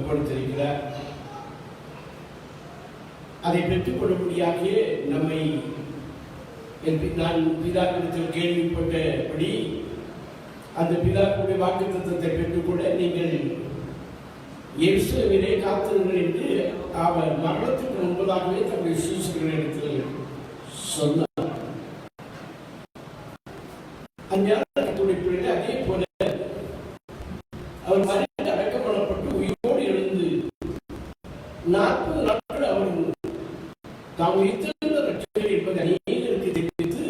கொடுத்திருக்கிறார். அதை பெற்றுக்கொள்ளும்படியாக நம்மை நான் பிதாக்களிடத்தில் கேள்விப்பட்டபடி அந்த பிதாக்களுடைய வாக்குத்தத்தத்தை பெற்றுக்கொள்ள நீங்கள் எருசலேமிலே காத்திருங்கள் என்று அவர் மரணத்துக்கு முன்பதாகவே தம்முடைய சீஷர்களிடத்தில் சொன்னார். அதே போல அவர் மரித்து அடக்கம் பண்ணப்பட்டு உயிரோடு எழுந்து 40 நாட்கள் அவர் தாம் உயிர்த்தெழுந்த ரட்சகர் என்பதை அநேகருக்கு தெரிவித்து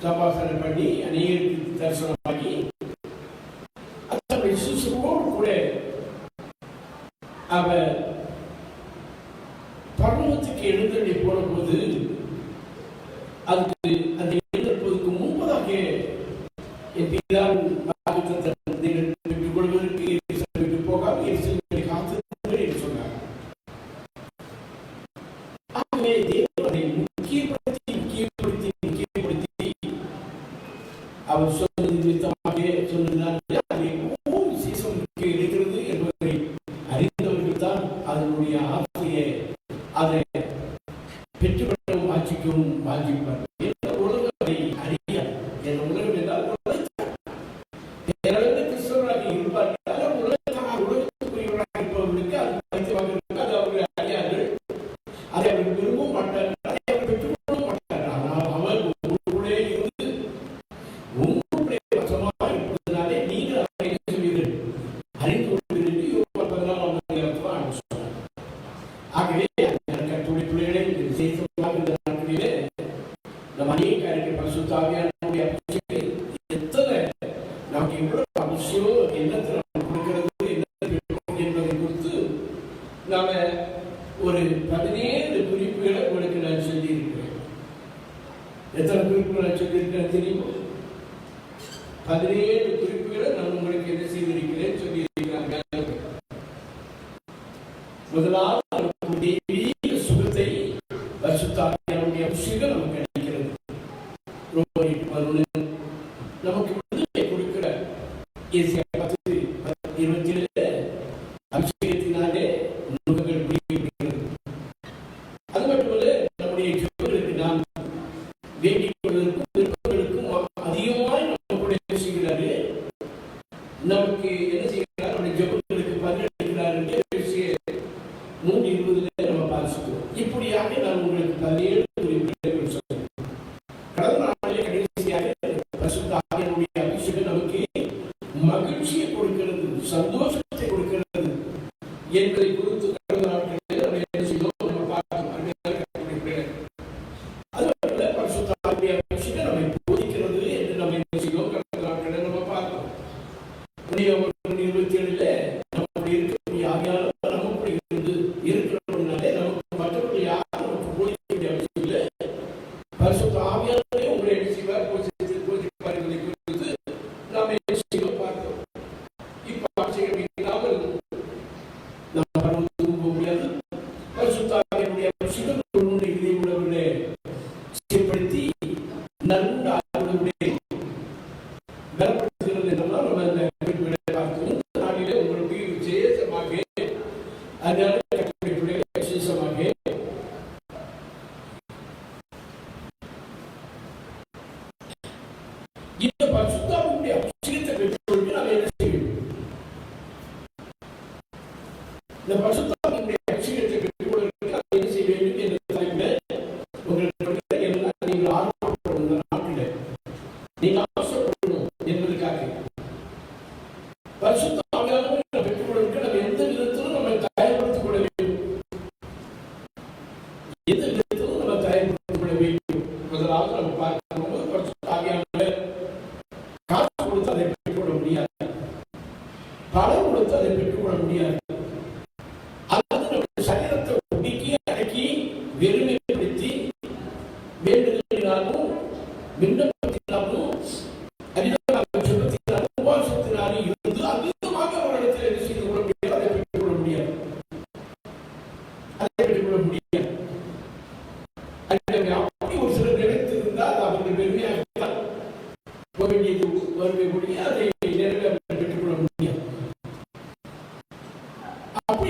சபாசனை பண்ணி அநேகருக்கு தரிசனமாகி சிசுவோடு கூட அவர் பரலோகத்துக்கு எழுந்தருளி போன போது அதுக்கு அந்த எழுந்திருப்பதற்கு முன்பதாக என் பிதாவின் வாக்குத்தத்தத்தை பெற்றுக் கொள்வதற்கு விட்டு போகாமல் எருசலேமிலே காத்திருங்கள் என்று சொன்னார். ஆகவே தேவன் அதை முக்கியப்படுத்தி அவர் சொன்னது நிமித்தமாக சொன்னதுதான் விசேஷம் இருக்கிறது என்பதை அறிந்தவர்கள் தான் அதனுடைய ஆசையை அதை பெற்றுக்கொள்ளவும் வாஞ்சிக்கவும் வாஞ்சிப்பார். உலகத்தை அறிய என் உலகம் என்றால் கிறிஸ்தவராக இருப்பார்கள். உலகத்துக்குரியவராக இருப்பவர்களுக்கு அது பைத்தியமாக அது அவர்கள் அறியார்கள். அதை அவர்கள் விரும்பவும் மாட்டார்கள். அதை அவர்கள் பெற்றுக்கொள்ளவும் மாட்டார்கள். ஆனால் அவர் உங்களுடைய இருந்து உங்களுடைய வசமாக இருப்பதனாலே நீங்கள் அதை என்ன செய்வீர்கள் அறிந்து கொள்வீர்கள் என்று யோவான் 14 சொன்னார். ஆகவே கர்த்தருடைய பிள்ளைகளை விசேஷமாக இந்த நாட்களிலே நம் அநேக காரியங்கள் பரிசுத்த ஆவியானவருடைய அபிஷேகம் எத்தனை நமக்கு எவ்வளவு அவசியம், என்னத்தை நமக்கு கொடுக்கிறது, என்ன என்பதை குறித்து நாம ஒரு 17 குறிப்புகளை உங்களுக்கு நான் சொல்லியிருக்கிறேன். எத்தனை குறிப்புகளை நான் சொல்லியிருக்கிறேன் தெரியுமா? 17 குறிப்புகளை நான் உங்களுக்கு என்ன செய்திருக்கிறேன் சொல்லியிருக்கிறாங்க. முதலாவது தெய்வீக சுகத்தை பரிசுத்த ஆவியானவருடைய அபிஷேகம் நமக்கு அளிக்கிறது. ரோமர் 8:11 நமக்கு விடுதலை கொடுக்கிற ஏசாயா 10:27 அபிஷேகத்தினாலே நுகங்கள் பிடிக்கிறது. அது மட்டுமல்ல, நம்முடைய ஜெபங்களுக்கு நாம் வேண்டிக் கொள்வதற்கும் விருப்பங்களுக்கும் அதிகமாய் நம்ம என்ன செய்கிறாரு, நமக்கு என்ன செய்கிறார், நம்முடைய ஜெபங்களுக்கு பதிலளிக்கிறார் என்று 3:20 நம்ம பார்க்கிறோம். இப்படியாக நான் உங்களுக்கு 17 குறிப்புகள் சொன்னேன். கடந்த நாளிலே கடைசியாக பரிசுத்த ஆவியானவருடைய அபிஷேகம் நமக்கு மகிழ்ச்சியை கொடுக்கிறது, சந்தோஷத்தை கொடுக்கிறது என்பதை குறித்து கடந்த நாட்களில் நம்ம என்ன செய்தோம், நம்ம பார்த்தோம். அது மட்டுமல்ல, பரிசுத்த ஆவியானவருடைய அபிஷேகம் நம்மை போதிக்கிறது என்று நம்ம என்ன செய்தோம், கடந்த நாட்களில் நம்ம பார்த்தோம். 27 நம்முடைய இருக்கக்கூடிய ஆவியானவர் நமக்குடைய இருக்கிறதுனாலே நமக்கு மற்றவர்கள் யாரும் நமக்கு போதிக்கக்கூடிய அவசியம் இல்லை. பரிசுத்த ஆவியானவரே உங்களை என்ன செய்வார், போதிப்பார் என்பதை குறித்து நாம் என்ன செய்வோம் பார்த்தோம். இப்ப அபிஷேகம் இல்லாமல் நாம் பரவத்துக்கு போக முடியாது. பரிசுத்த ஆவியானவருடைய அபிஷேகம் உன்னுடைய இதை உள்ளவர்களே செயல்படுத்தி நல்ல ஆளுடைய பலப்படுத்துகிறது என்றெல்லாம் நம்ம இந்த குறிப்புகளை பார்த்தோம். இந்த நாளிலே உங்களுக்கு விசேஷமாக அதனால விசேஷமாக இந்த பரிசுத்த ஆவியானவருடைய அபிஷேகத்தை பெற்றுக்கொண்டு நாம் என்ன செய்ய வேண்டும்? இந்த பரிசுத்த ஆவியானவருடைய அபிஷேகத்தை பெற்றுக்கொள்வதற்கு நாம் என்ன செய்ய வேண்டும் என்ற தலைப்பில் உங்களுக்கு எல்லாம் நீங்கள் ஆர்வப்படணும். இந்த நாட்டில் நீங்கள் அவசரப்படணும் என்பதற்காக பரிசுத்த ஆவியானவரை பெற்றுக்கொள்வதற்கு நாம் எந்த விதத்திலும் நம்ம தயார்படுத்திக் கொள்ள வேண்டும். எந்த விதத்திலும் நம்ம தயார்படுத்திக் கொள்ள வேண்டும். முதலாவது நம்ம பார்க்கும்போது பரிசுத்த ஆவியானவர் காசு கொடுத்து அதை பெற்றுக்கொள்ள முடியாது, பணம் கொடுத்து அதை பெற்றுக்கொள்ள முடியாது. அல்லது நம்ம சரீரத்தை ஒடுக்கி அடக்கி வெறுமைப்படுத்தி வேண்டுதலினாலும் விண்ணப்பத்தினாலும் உபவாசத்தினாலும் இருந்து அதிகமாக அவரிடத்தில் என்ன செய்து கொள்ள முடியாது, அதை பெற்றுக்கொள்ள முடியாது. அதை பெற்றுக்கொள்ள முடியாது. அப்படி ஒரு சிலர் நினைத்திருந்தால் அவர்கள் பெருமையாக போக வேண்டியது வருகை முடிய அதை நிறைவேற்ற பெற்றுக்கொள்ள முடியாது. அப்படி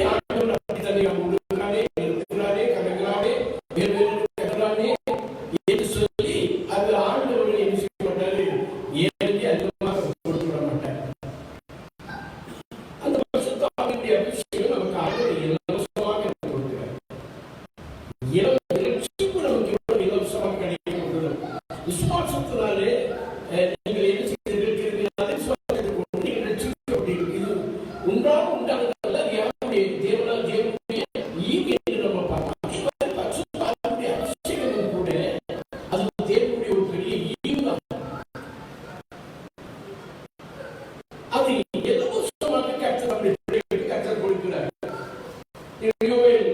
யோவேல்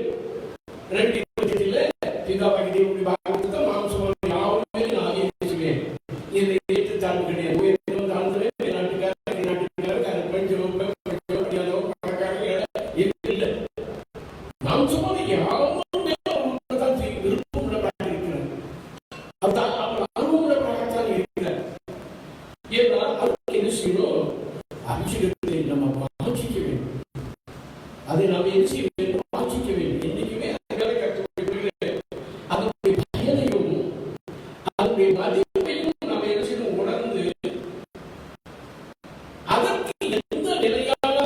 2:28 பிதாவாகிய தேவனுடைய வாக்குத்தத்தம், மாம்சமான யாவருமே நான் ஏற்றுவேன். இந்த ஏற்றுத்தாழ்வு கிடையாது. உயர்ந்தவன் தாழ்ந்தவன், நாட்டுக்காரர் பெஞ்சவன் படியாதவன் பணக்காரங்க இல்லை. மாம்சமான யாவருமே தான் விருப்பம் உள்ளவராக இருக்கிறார். அவர் அனுபவம் உள்ளவராகத்தான் இருக்கிறார். ஏன்னா அதுக்கு என்ன செய்யணும்? அபிஷேகத்தை நம்ம வாஞ்சிக்க வேண்டும். அதை நாம் என்ன செய்ய வேண்டும்? வாஞ்சிக்க வேண்டும். என்னைக்குமே அதனுடைய பயனையும் அதனுடைய மதிப்பையும் நாம் என்ன செய்யணும்? உணர்ந்து அதற்கு எந்த நிலையாக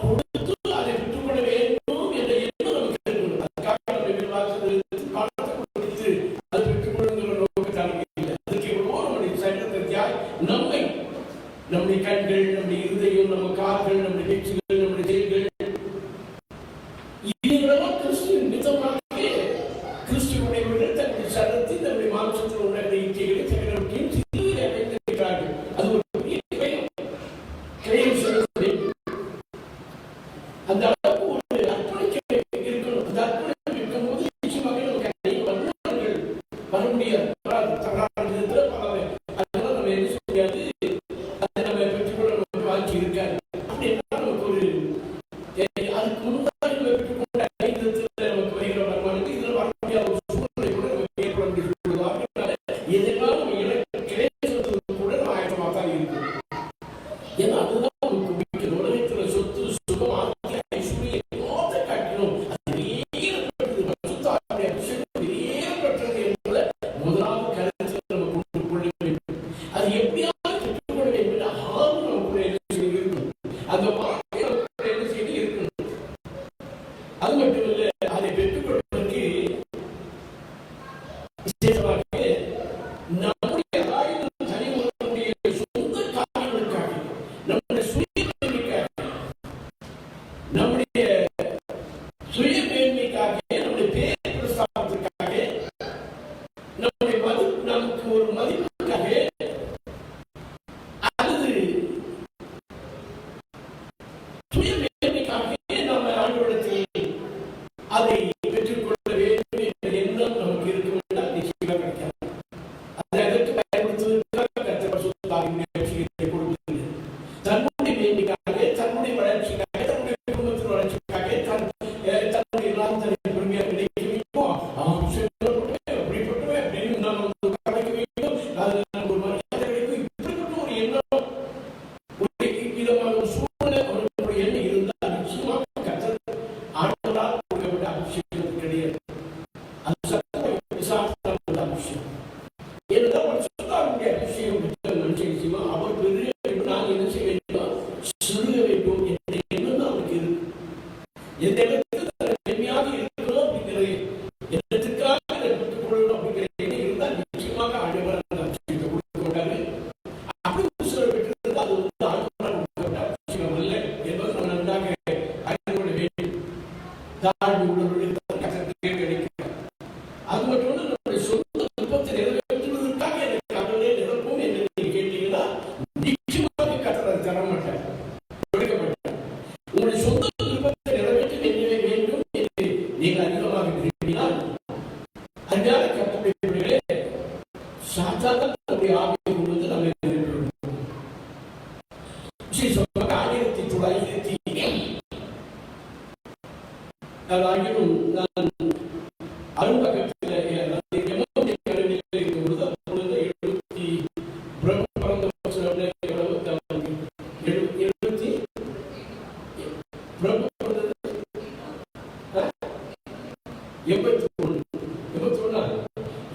கொடுத்து அதை பெற்றுக்கொள்ள வேண்டும் என்ற எண்ணம் நமக்கு இருக்கணும். அதுக்காக நம்ம விவாசத்தில் காலத்தை கொடுத்து அதை பெற்றுக்கொள்ளுங்கிற நோக்கத்தான் இல்லை. அதுக்கு எவ்வளவோ நம்முடைய சட்டத்திற்காய் நம்மை, நம்முடைய கண்கள், நம்முடைய இருதயம், நம்ம கால்கள், நம்முடைய பேச்சுகள், நம்முடைய செயல்கள், இவைகளெல்லாம் கிறிஸ்துவின் மிதமாக கிறிஸ்துவனுடையவர்கள் தன்னுடைய சட்டத்தை, தன்னுடைய மாம்சத்தில் உள்ள இச்சைகளை சகலவற்றையும் சிலுவையில் அடைந்திருக்கிறார்கள். அது ஒரு பெரிய கிரயம் செலுத்த வேண்டும். அந்த அளவுக்கு ஒரு அர்ப்பணிக்க இருக்கணும். அந்த அர்ப்பணிக்கம் இருக்கும்போது நிச்சயமாக நமக்கு அநேக வருமானங்கள் வர முடியாது. தவறான விதத்தில் அதனால நம்ம என்ன செய்ய முடியாது? அதை நம்ம பெற்றுக்கொள்ள நமக்கு வாஞ்சி இருக்காது. அப்படின்னா நமக்கு ஒரு அதுக்கு முன்னாடி நம்ம பெற்றுக்கொண்ட ஐந்தத்தில் நமக்கு வருகிற வருமானங்கள் இதில் வர முடியாத ஒரு சூழ்நிலை கூட நமக்கு ஏற்பட முடியாது. எதனால் நம்ம இலக்கு கிடைச்சது கூட நம்ம ஆயத்தமாக தான் இருக்கும். ஏன்னா அதுதான் நமக்கு முக்கியம். உலகத்தில் சொத்து, சுகம், ஆரோக்கிய, ஐஸ்வர்யம் எல்லாத்தை காட்டினோம். அது வெளியேறப்பட்டது, அபிஷேகம் வெளியேறப்பட்டது என்பதை முதலாவது கருத்தில் நம்ம கொண்டு கொள்ள வேண்டும். அது எப்படியாவது பெற்றுக்கொள்ள வேண்டும் என்ற ஆர்வம் நமக்குள்ள என்ன செய்து இருக்கணும். அந்த வாழ்க்கை நமக்குள்ள என்ன செய்து இருக்கணும். அது மட்டுமல்ல, அதை பெற்றுக்கொள்வதற்கு விசேஷமாக நம்முடைய ஆயுதம் தனி நம்முடைய சொந்த காரியங்களுக்காக, நம்முடைய சுயமேன்மைக்காக, நம்முடைய சுயமேன்மைக்காக, நம்முடைய பேர் பிரஸ்தாபத்திற்காக, நம்முடைய நமக்கு ஒரு மதிப்புக்காக, அல்லது சுயமேன்மைக்காக நம்ம ஆண்டவரிடத்தில் அதை பெற்றுக்கொள்ள வேண்டும் என்ற எண்ணம் நமக்கு இருக்கும் என்றால் நிச்சயமாக கிடைக்காது. அதை அதற்கு பயன்படுத்துவதற்காக கர்த்தர் பரிசுத்த ஆவியினுடைய அபிஷேகத்தை கொடுப்பதில்லை. தன்னுடைய மேன்மைக்காக, தன்னுடைய வளர்ச்சிக்காக, தன்னுடைய குடும்பத்தின் வளர்ச்சிக்காக, தன்னுடைய நாந்தனை பெருமையாக கிடைக்க வேண்டும், அப்படிப்பட்டவே அப்படின்னு நாம் கிடைக்க வேண்டும், அது நமக்கு ஒரு மரியாதை கிடைக்கும். இப்படிப்பட்ட ஒரு எண்ணம், ஒரு விதமான ஒரு சூழ்நிலை, ஒரு எண்ணம் இருந்தால் நிச்சயமாக கர்த்தர் ஆண்டவரால் கொடுக்கப்பட்ட அபிஷேகம் கிடையாது. அது சத்தம் விசாரத்தால் அபிஷேகம். ஏனென்றால் ஒரு சொத்தாருடைய அபிஷேகம் பெற்ற மனுஷன் நிச்சயமா அவர் பெரிய வேண்டும், நான் என்ன செய்ய வேண்டும்? சொல்ல வேண்டும் என்ற எண்ணம் தான் அவருக்கு இருக்கு. எந்த இடத்துக்கு பெருமையாக இருக்கணும் அப்படிங்கிற எண்ணத்துக்காக பெற்றுக்கொள்ளணும் அப்படிங்கிற எண்ணம் இருந்தால் நிச்சயமாக ஆண்டவர் அந்த அபிஷேகத்தை கொடுக்க மாட்டாரு. அப்படி ஒரு சிலர் பெற்றிருந்தால் அது வந்து ஆண்டவரால் கொடுக்கப்பட்ட அபிஷேகம் அல்ல என்பது நம்ம நன்றாக அறிந்து கொள்ள வேண்டும். தாழ்வு உள்ளவர்களுக்கு கர்த்தருக்கே கிடைக்கும். அது மட்டும் நம்முடைய சொந்த விருப்பத்தை நிறைவேற்றுவதற்காக எனக்கு கடவுளே நிரப்பும் என்று நீங்க கேட்டீங்கன்னா நிச்சயமாக கர்த்தர் அதை தர மாட்டார், கொடுக்க மாட்டார். உங்களுடைய சொந்த விருப்பத்தை நிறைவேற்ற வேண்டும் என்று நீங்கள் அதிகமாக விரும்பினால் அன்றாட கர்த்தருடைய சாத்தான நம்முடைய ஆவியை கொண்டு நம்ம நிறைவேற்றணும். விசேஷமாக 1900 அதாகிலும் நான் அரும்பகத்தில் இருக்கும்பொழுது அப்பொழுது 70 பிறந்த வருஷம் எவ்வளவு 70 பிரபு பிறந்தது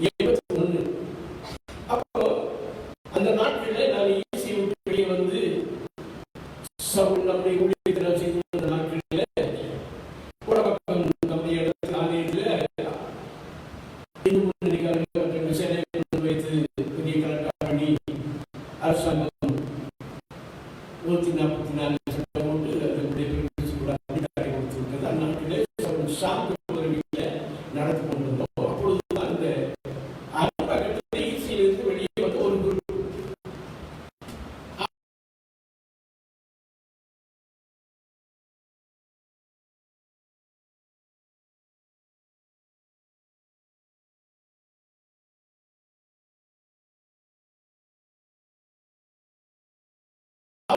81. அப்போ அந்த நாட்களில் நான் ஈஸி விட்டு வெளியே வந்து நம்முடைய ஊழியத்தில் செய்து அந்த நாட்களில் உடம்பக்கம் நம்முடைய இடத்துல ஆலயத்தில் வைத்து பெரிய கலெக்டர் பண்ணி அரசாங்கம் 144 சட்டம் போட்டு அதிகாரி கொடுத்துருக்கிறது. அந்நாட்டிலே சாப்பிட்டு வீட்டில் நடந்து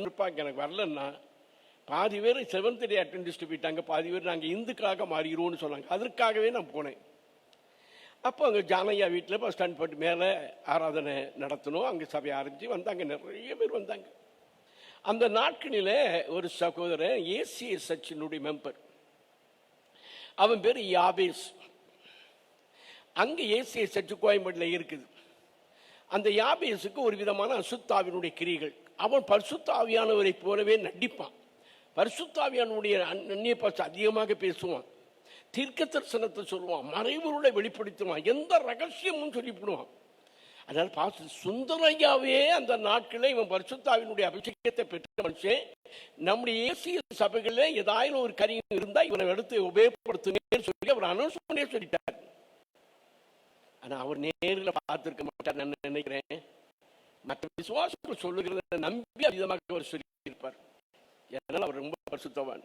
இருப்பாங்க. எனக்கு வரலன்னா பாதி பேர் செவன்த் டே அட்டெண்டிஸ்ட் போயிட்டாங்க, பாதி பேர் நாங்கள் இந்துக்களாக மாறிடுவோம்னு சொன்னாங்க. அதற்காகவே நான் போனேன். அப்போ அங்கே ஜானையா வீட்டில் பஸ் ஸ்டாண்ட் போட்டு மேலே ஆராதனை நடத்தணும். அங்கே சபையை ஆரம்பித்து வந்தாங்க, நிறைய பேர் வந்தாங்க. அந்த நாட்களில் ஒரு சகோதரன் ஏசிஏ சர்ச்சினுடைய மெம்பர், அவன் பேர் யாபேஸ். அங்கே ஏசிஏ சர்ச்சு கோயம்பேட்டில் இருக்குது. அந்த யாபேஸுக்கு ஒரு விதமான அசுத்தாவினுடைய கிரிகள். அவன் பரிசுத்தாவியானவரை போலவே நடிப்பான். பரிசுத்தாவியானுடைய அந்நிய பாஷை அதிகமாக பேசுவான், தீர்க்க தரிசனத்தை சொல்லுவான், மறைவுருளை வெளிப்படுத்துவான், எந்த ரகசியமும் சொல்லிவிடுவான். அதனால பாச சுந்தரையாவே அந்த நாட்களில் இவன் பரிசுத்தாவினுடைய அபிஷேகத்தை பெற்ற மனுஷன். நம்முடைய ஏசிய சபைகளில் ஏதாயிரம் ஒரு காரியம் இருந்தால் இவனை எடுத்து உபயோகப்படுத்துன்னு சொல்லி அவர் அனௌன்ஸ் பண்ணே சொல்லிட்டார். ஆனால் அவர் நேரில் பார்த்துருக்க மாட்டார் நான் நினைக்கிறேன். மற்ற விசுவாசங்கள் சொல்லுகிறத நம்பி அதிகமாக அவர் சொல்லியிருப்பார். அதனால அவர் ரொம்ப பரிசுத்தவான்.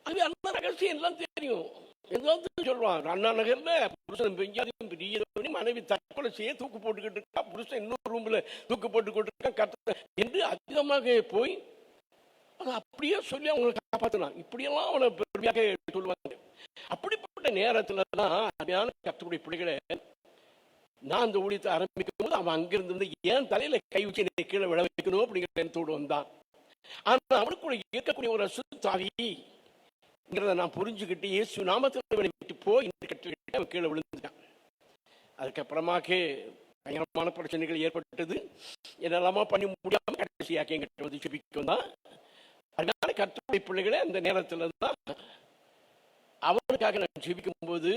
அது அந்த ரகசியம் எல்லாம் தெரியும். ஏதாவது சொல்லுவான், அண்ணா நகர்ல புருஷன் பெஞ்சாதி மனைவி தற்கொலை செய்ய தூக்கு போட்டுக்கிட்டு இருக்கா, புருஷன் இன்னொரு ரூம்ல தூக்கு போட்டுக்கிட்டு இருக்கா கட்ட என்று அதிகமாக போய் அப்படியே சொல்லி அவங்களை காப்பாற்றலாம். இப்படியெல்லாம் அவனை பெருமையாக சொல்லுவாங்க. அப்படிப்பட்ட நேரத்துல தான் அருமையான கர்த்தருடைய பிள்ளைகளை நான் அந்த ஊழியத்தை ஆரம்பிக்கும் போது அவன் அங்கிருந்து வந்து ஏன் தலையில கை வச்சு கீழே விழ வைக்கணும் அப்படிங்கிற எண்ணத்தோடு வந்தான். ஆனா அவனுக்குள்ள இருக்கக்கூடிய ஒரு அசுத்தாவி நான் புரிஞ்சுக்கிட்டு இயேசு நாமத்தில் விட்டு போய் கட்டளை அவன் கீழே விழுந்துட்டான். அதுக்கப்புறமாக்கு பயங்கரமான பிரச்சனைகள் ஏற்பட்டது. என்னெல்லாமா பண்ணி முடியாம கடைசியாக எங்கிட்ட வந்து செபிக்க வந்தான். அதனால கர்த்தருடைய பிள்ளைகளை அந்த நேரத்துல தான் அவனுக்காக நான் ஜெபிக்கும் போது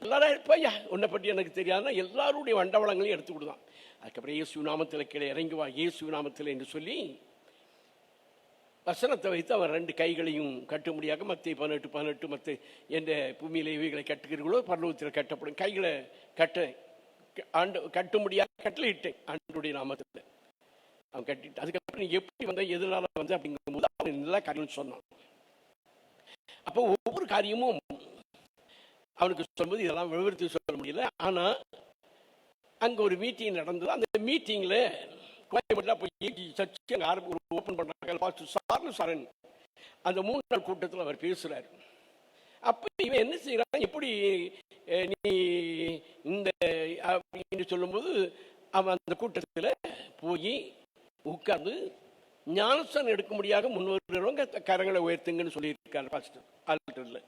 எல்லாரும் இருப்பையா உன்னை பற்றி எனக்கு தெரியாதுன்னா எல்லாருடைய வண்டவளங்களையும் எடுத்து விடுதான். அதுக்கப்புறம் இயேசு நாமத்தில் கீழே இறங்குவா, இயேசு நாமத்தில் என்று சொல்லி வசனத்தை வைத்து அவன் ரெண்டு கைகளையும் கட்ட முடியாத மத்திய 18 மற்ற எந்த பூமியில இவைகளை கட்டுகிறீர்களோ பரலோகத்தில் கட்டப்படும் கைகளை கட்ட முடியாத கட்டளை இட்டேன் ஆண்டவருடைய நாமத்தில். அவன் கட்டிட்டு அதுக்கப்புறம் நீ எப்படி வந்த எதனால வந்து அப்படிங்கும் போது அவன் நல்லா காரியம் சொன்னான். அப்போ ஒவ்வொரு காரியமும் அவனுக்கு சொல்லும்போது இதெல்லாம் விவரித்து சொல்ல முடியல. ஆனா அங்க ஒரு மீட்டிங் நடந்தது. அந்த மீட்டிங்ல கோயம்பேட்டில் போய் சர்ச்சை ஓப்பன் பண்றாங்க. சாரன் அந்த 3 நாள் கூட்டத்தில் அவர் பேசுறாரு. அப்ப இவன் என்ன செய்யறான், எப்படி நீ இந்த அப்படின்னு சொல்லும்போது அவன் அந்த கூட்டத்தில் போய் உட்கார்ந்து ஞானஸ்தானம் எடுக்க முடியாத முன்வருகிறவங்க கரங்களை உயர்த்துங்கன்னு சொல்லியிருக்காரு பாஸ்டர் ஆல்டர்ல.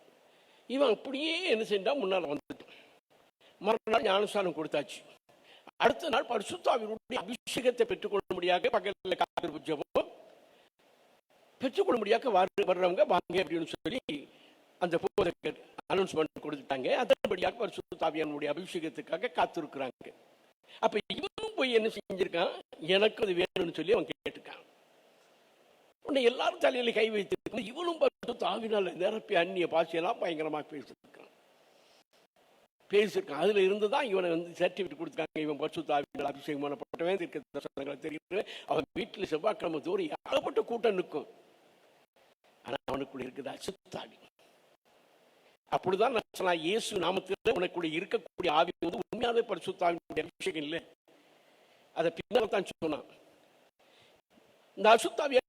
இவன் அப்படியே என்ன செஞ்சா முன்னால் வந்துட்டு மறுநாள் ஞானஸ்தானம் கொடுத்தாச்சு. அடுத்த நாள் பரிசுத்தாவினுடைய அபிஷேகத்தை பெற்றுக்கொள்ள முடியாத பக்கத்தில் காத்திருப்பு ஜெபம் பெற்றுக்கொள்ள முடியாத வர்றவங்க வாங்க அப்படின்னு சொல்லி அந்த போதகர் அனௌன்ஸ்மெண்ட் கொடுத்துட்டாங்க. அதன்படியாக பரிசுத்தாவியானுடைய அபிஷேகத்துக்காக காத்திருக்கிறாங்க. அப்ப இவனும் போய் என்ன செஞ்சிருக்கான், எனக்கு அது வேணும்னு சொல்லி அவன் கேட்டுக்கான். உன்னை எல்லாரும் தலையில கை வைத்து இவனும் பரிசுத்தாவினால நிரப்பி அந்நிய பாஷையெல்லாம் பயங்கரமாக பேசியிருக்கான். அதுல இருந்துதான் இவனை வந்து சர்டிபிகேட் கொடுத்தாங்க. இவன் பரிசுத்தாவினால் அபிஷேகம் பண்ணப்பட்டவன், தீர்க்க தரிசனங்களை தெரியும். அவன் வீட்டில் செவ்வாய்க்கிழமை தோறும் ஏகப்பட்ட கூட்டம் நிற்கும். ஆனா அவனுக்குள்ள இருக்குது அசுத்தாவி. அப்படிதான் நான் இயேசு நாமத்தில் உனக்குள்ள இருக்கக்கூடிய ஆவி வந்து உண்மையாவே பரிசுத்தாவினுடைய அபிஷேகம் இல்லை. அதை பின்னால் தான் சொன்னான். இந்த அசுத்தாவியை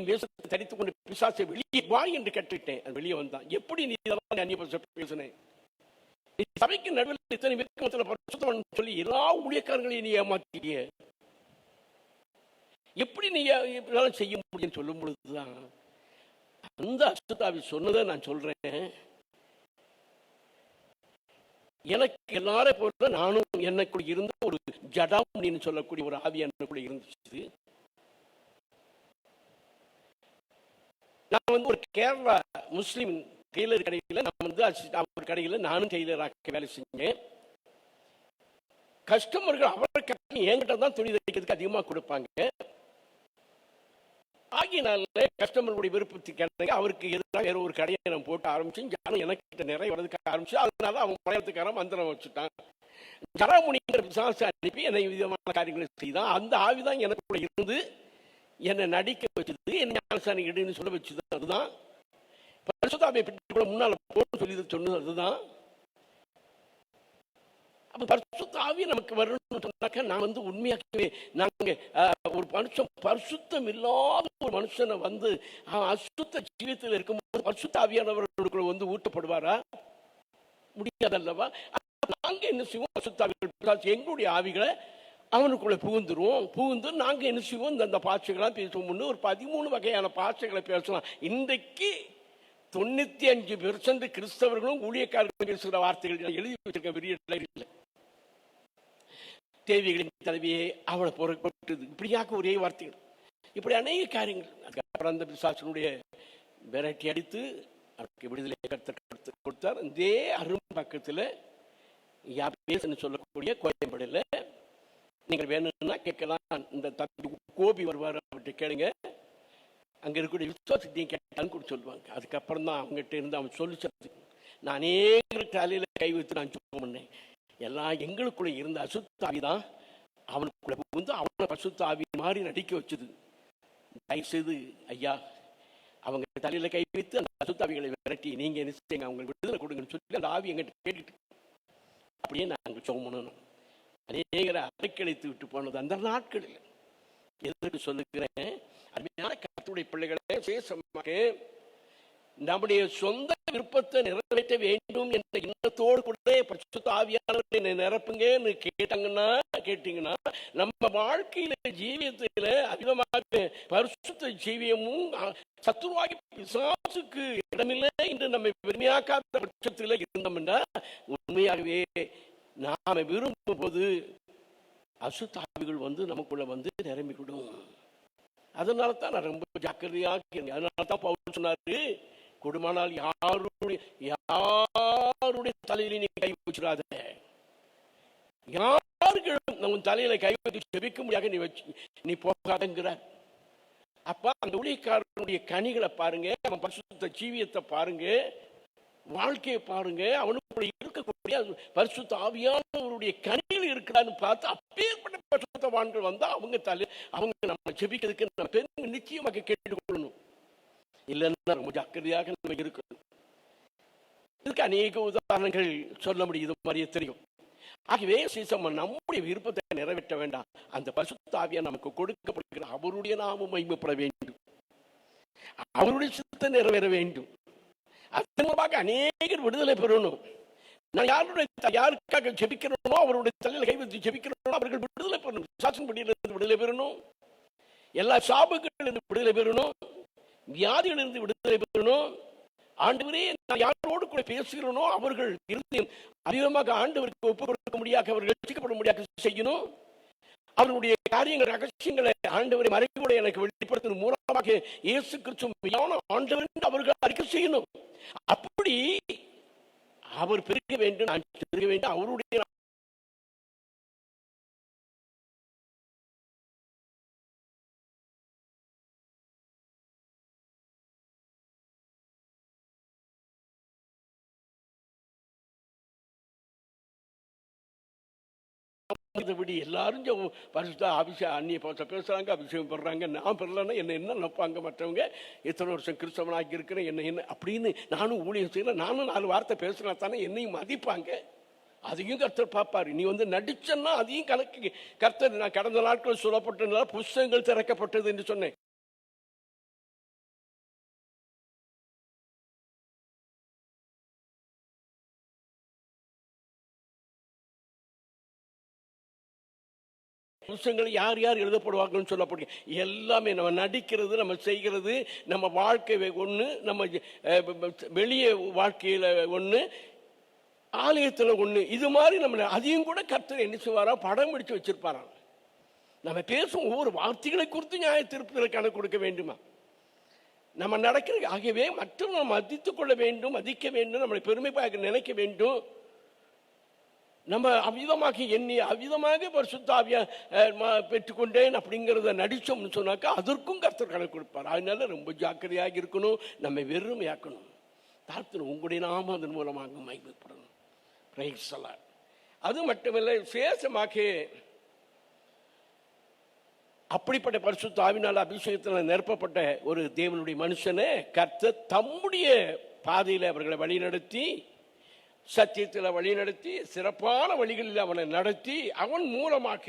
தேசத்தை தரித்துக் கொண்டு பிசாசை வெளியே வா என்று கற்றுட்டேன். அது வெளியே வந்தான். எப்படி நீ இதெல்லாம் அந்நிய பேசினேன், நீ சபைக்கு நடுவில் இத்தனை பேருக்கு பரிசுத்தம் சொல்லி எல்லா ஊழியக்காரங்களையும் நீ ஏமாற்றிய, எப்படி நீ இதெல்லாம் செய்ய முடியும்னு சொல்லும் பொழுதுதான் அந்த அசுத்தாவி சொன்னதை நான் சொல்றேன். எனக்கு எல்லாரும் போல நானும் எனக்குள்ள இருந்த ஒரு ஜடாம் சொல்லக்கூடிய ஒரு ஆவி எனக்குள்ள இருந்துச்சு. நான் வந்து ஒரு கேரளா முஸ்லீம் டெய்லர் கடையில் நான் வந்து அவர் கடையில் நானும் டெய்லராக வேலை செஞ்சேன். கஸ்டமர்கள் அவரை என்கிட்ட தான் துணி தைக்கிறதுக்கு அதிகமாக கொடுப்பாங்க. ஆகினால கஸ்டமருடைய விருப்பத்துக்கு அவருக்கு எதிராக வேற ஒரு கடையை நம்ம போட்டு ஆரம்பிச்சு ஜனம் எனக்கு நிறைய வரதுக்கு ஆரம்பிச்சு. அதனால அவன் மலையத்துக்காரன் மந்திரம் வச்சுட்டான். ஜராமுனிங்கிற பிசாசை அனுப்பி என்னை விதமான காரியங்களை செய்தான். அந்த ஆவிதான் எனக்குள்ள இருந்து என்னை நடிக்க வச்சது, என்ன ஞானசானி இடுன்னு சொல்ல வச்சது. அதுதான் பரிசுத்தாவியை பெற்றுக்கொள்ள முன்னால போட்டு சொல்லி சொன்னது. அதுதான் அப்ப பரிசுத்த ஆவி நமக்கு வரணும்னு சொன்னாக்க நான் உண்மையாகவே நாங்க ஒரு மனுஷன் பரிசுத்தம் இல்லாத ஒரு மனுஷனை அசுத்த ஜீவியத்தில் இருக்கும்போது பரிசுத்த ஆவியானவர்களுக்குள்ள ஊட்டப்படுவாரா? முடியாதல்லவா? நாங்க என்ன செய்வோம்? பரிசுத்த எங்களுடைய ஆவிகளை அவனுக்குள்ள புகுந்து நாங்க என்ன செய்வோம்? இந்த பாஷைகளா பேசுவோம். ஒரு 13 வகையான பாஷைகளை பேசலாம். இன்றைக்கு 95% கிறிஸ்தவர்களும் ஊழியக்காரர்களும் பேசுகிற வார்த்தைகள் எழுதி வச்சிருக்க பெரிய இல்லை. தேவிகளின் தலைவியே அவளை பொறுப்பட்டது, இப்படியாக ஒரே வார்த்தைகள், இப்படி அநேக காரியங்கள். அதுக்கப்புறம் அந்த பிசாசனுடைய விரட்டி அடித்து அவருக்கு விடுதலை கொடுத்தார். இதே அரும்பக்கத்தில் யாபேஸ்ன்னு சொல்லக்கூடிய கோயம்பேடுல நீங்கள் வேணும்னா கேட்கலாம். இந்த தம்பி கோபி வருவார், அவர்கிட்ட கேளுங்க. அங்கே இருக்கக்கூடிய விசுவாசத்தையும் கேட்டான்னு கூட சொல்லுவாங்க. அதுக்கப்புறம் தான் அவங்ககிட்ட இருந்து அவன் சொல்லிச்சது. நான் அநேக தலையில கை வைத்து நான் சொல்ல பண்ணேன். எல்லாம் எங்களுக்குள்ள இருந்த அசுத்தாவி தான் அவனுக்குள்ள அவனை அசுத்தாவி மாதிரி நடிக்க வச்சது. தயவுசெய்து ஐயா, அவங்க தலையில கை வைத்து அந்த அசுத்தாவிகளை விரட்டி நீங்க என்ன செய்யுங்க, அவங்களுக்கு விடுதலை கொடுங்கன்னு சொல்லி அந்த ஆவி எங்கிட்ட கேட்டுட்டு அப்படியே நாங்கள் சோமணும். அநேகரை அலைக்கழித்து விட்டு போனது அந்த நாட்களில். எதற்கு சொல்லுகிறேன்? அருமையான கர்த்தருடைய பிள்ளைகளே, விசேஷமாக நம்முடைய சொந்த விருப்பத்தை நிறைவேற்ற வேண்டும் என்ற எண்ணத்தோடு கூட பரிசுத்த ஆவியானவரை நிரப்புங்கன்னு கேட்டீங்கன்னா நம்ம வாழ்க்கையில ஜீவியத்தில அதிகமாக பரிசுத்த ஜீவியமும் சத்துருவாகி பிசாசுக்கு இடமில்லை என்று நம்ம பெருமையாக்காத பட்சத்தில் இருந்தோம்னா உண்மையாகவே நாம விரும்பும் போது அசுத்தாவிகள் நமக்குள்ள நிரம்பிவிடும். அதனால தான் நான் ரொம்ப ஜாக்கிரதையாக இருக்கேன். அதனால தான் பவுல் சொன்னாரு, கொடுமானால் யாருடைய தலையில நீ கை வச்சிடாத, யாருக்கும் நம்ம தலையில கை வச்சு செபிக்க முடியாது நீ போகாதங்கிறார். அப்ப அந்த ஊழியக்காரனுடைய கனிகளை பாருங்க, அவன் பரிசுத்த ஜீவியத்தை பாருங்க, வாழ்க்கையை பாருங்க, அவனுக்குள்ள இருக்கக்கூடிய பரிசுத்த ஆவியானவருடைய கனிகள் இருக்கிறான்னு பார்த்து அப்பேற்பட்ட பரிசுத்தவான்கள் அவங்க நம்ம செபிக்கிறதுக்கு நம்ம பெரும் நிச்சயமாக கேட்டுக்கொள்ளணும். இல்லைன்னா ரொம்ப ஜாக்கிரதையாக நம்ம இருக்கணும். இதுக்கு அநேக உதாரணங்கள் சொல்ல முடியுது, மாதிரியே தெரியும். ஆகவே நம்முடைய விருப்பத்தை நிறைவேற்ற வேண்டாம். அந்த பரிசுத்த ஆவியா நமக்கு கொடுக்கப்படுகிற அவருடைய நாமம் மகிமைப்பட வேண்டும், அவருடைய சித்தத்தை நிறைவேற வேண்டும். அதன் மூலமாக அநேகர் விடுதலை பெறணும். நான் யாருக்காக ஜெபிக்கிறோமோ அவருடைய தலையில் கை வைத்து ஜெபிக்கிறோமோ அவர்கள் விடுதலை பெறணும். சாசன்படியிலிருந்து விடுதலை பெறணும், எல்லா சாபுகளிலிருந்து விடுதலை பெறணும், வியாதிகளிலிருந்து விடுதலை பெறணும். ஆண்டவரே, நான் யாரோடு கூட பேசுகிறோனோ அவர்கள் இருதயம் அதிகமாக ஆண்டவருக்கு ஒப்புக் கொடுக்க முடியாது, அவர்கள் ரட்சிக்கப்பட முடியாது செய்யணும். அவருடைய காரியங்கள் ரகசியங்களை ஆண்டவரை மறைவோட எனக்கு வெளிப்படுத்தும் மூலமாக இயேசு கிறிஸ்து ஆண்டவர் என்று அவர்கள் அறிக்கை செய்யணும். அப்படி அவர் பெருக வேண்டும், நான் பெருக வேண்டும். அவருடைய எல்லாரும் அந்நிய பேசுறாங்க, அபிஷேகம் பண்றாங்க. நான் பெறலன்னா என்ன நினைப்பாங்க மற்றவங்க? எத்தனை வருஷம் கிறிஸ்தவனாகி இருக்கிறேன், என்ன அப்படின்னு நானும் ஊழியம் செய்யல, நானும் 4 வார்த்தை பேசினா தானே என்னையும் மதிப்பாங்க. அதையும் கர்த்தர் பார்ப்பாரு. நீ நடிச்சன்னா அதையும் கணக்கு கர்த்தர். நான் கடந்த நாட்கள் சொல்லப்பட்ட புஸ்தகங்கள் திறக்கப்பட்டது என்று சொன்னேன். புத்தகங்கள் யார் யார் எழுதப்படுவாங்கன்னு சொல்லப்படுங்க. எல்லாமே நம்ம நடிக்கிறது, நம்ம செய்கிறது, நம்ம வாழ்க்கை ஒன்று, நம்ம வெளியே வாழ்க்கையில் ஒன்று, ஆலயத்தில் ஒன்று, இது மாதிரி நம்ம அதையும் கூட கர்த்தர் என்ன செய்வாரா, படம் பிடிச்சு வச்சிருப்பாராம். நம்ம பேசும் ஒவ்வொரு வார்த்தைகளை குறித்து நியாய தீர்ப்புகளை கணக்கு கொடுக்க வேண்டுமா? நம்ம நடக்கிறது. ஆகவே மற்றவங்க மதித்துக் கொள்ள வேண்டும், மதிக்க வேண்டும், நம்மளை பெருமைப்பாக நினைக்க வேண்டும். நம்ம அவ்விதமாக எண்ணி அவ்விதமாக பரிசுத்த ஆவியை பெற்றுக்கொண்டேன் அப்படிங்கிறத நடிச்சோம்னு சொன்னாக்கா அதற்கும் கர்த்தர் கணக்கு கொடுப்பார். அதனால ரொம்ப ஜாக்கிரதையாக இருக்கணும், நம்ம வெறுமையாக்கணும், தாழ்த்தணும். உங்களுடைய நாமம் அதன் மூலமாக மகிமைப்படணும். Price the Lord. அது மட்டுமல்ல, விசேஷமாக அப்படிப்பட்ட பரிசுத்த ஆவியினால் அபிஷேகத்தில் நிரப்பப்பட்ட ஒரு தேவனுடைய மனுஷனை கர்த்தர் தம்முடைய பாதையில் அவர்களை வழிநடத்தி, சத்தியத்தில் வழிநடத்தி, சிறப்பான வழிகளில் அவனை நடத்தி, அவன் மூலமாக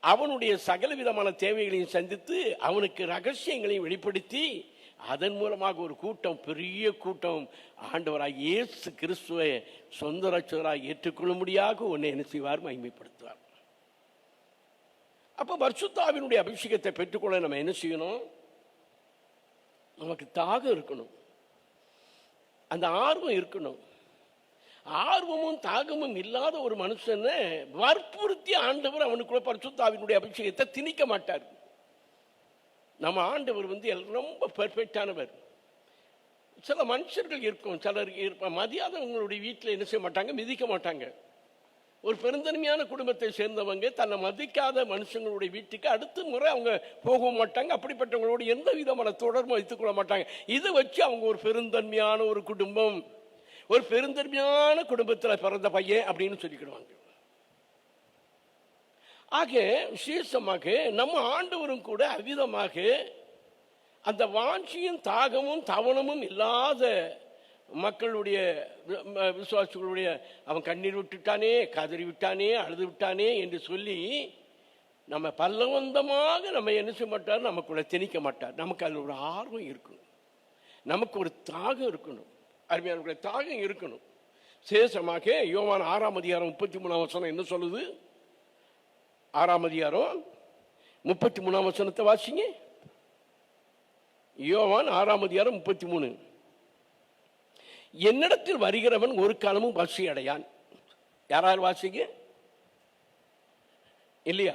அவனுடைய சகல விதமான தேவைகளையும் சந்தித்து அவனுக்கு ரகசியங்களையும் வெளிப்படுத்தி, அதன் மூலமாக ஒரு கூட்டம், பெரிய கூட்டம் ஆண்டவராக இயேசு கிறிஸ்துவை சொந்த ரட்சகராக ஏற்றுக்கொள்ளும்படியாக உன்னை என்ன செய்வார்? மகிமைப்படுத்துவார். அப்போ பரிசுத்த ஆவியினுடைய அபிஷேகத்தை பெற்றுக்கொள்ள நம்ம என்ன செய்யணும்? நமக்கு தாகம் இருக்கணும், அந்த ஆர்வம் இருக்கணும். ஆர்வமும் தாகமும் இல்லாத ஒரு மனுஷனை வற்புறுத்தி ஆண்டவர் அவனுக்குள்ள பரிசுத்த ஆவியினுடைய அபிஷேகத்தை திணிக்க மாட்டார். நம்ம ஆண்டவர் ரொம்ப பெர்ஃபெக்டானவர். சில மனுஷர்கள் இருக்கும், சிலர் மதியாதவங்களுடைய வீட்டில் என்ன செய்ய மாட்டாங்க? மிதிக்க மாட்டாங்க. ஒரு பெருந்தன்மையான குடும்பத்தை சேர்ந்தவங்க தன்னை மதிக்காத மனுஷங்களுடைய வீட்டுக்கு அடுத்த முறை அவங்க போக மாட்டாங்க. அப்படிப்பட்டவங்களோட எந்த விதமான தொடர்பும் வைத்துக் கொள்ள மாட்டாங்க. இதை வச்சு அவங்க ஒரு பெருந்தன்மையான ஒரு குடும்பம், ஒரு பெருந்தன்மையான குடும்பத்தில் பிறந்த பையன் அப்படின்னு சொல்லிக்கிடுவாங்க. ஆக விசேஷமாக நம்ம ஆண்டவரும் கூட அவ்விதமாக அந்த வாஞ்சியும் தாகமும் தவணமும் இல்லாத மக்களுடைய விசுவாசிகளுடைய அவன் கண்ணீர் விட்டுட்டானே, கதறி விட்டானே, அழுது விட்டானே என்று சொல்லி நம்ம பல்லவந்தமாக நம்ம என்ன செய்ய மாட்டார்? நமக்குள்ள திணிக்க மாட்டார். நமக்கு அதில் ஒரு ஆர்வம் இருக்கணும், நமக்கு ஒரு தாகம் இருக்கணும், அருமையான தாகம் இருக்கணும். சேஷமாக யோவான் 6ஆம் அதிகாரம் 33ஆம் வசனம் என்ன சொல்லுது? 6ஆம் அதிகாரம் 33ஆம் வசனத்தை வாசிங்க. யோவான் 6ஆம் அதிகாரம் 33. என்னிடத்தில் வருகிறவன் ஒரு காலமும் பசி அடையான். யாரால் வாசிங்க இல்லையா?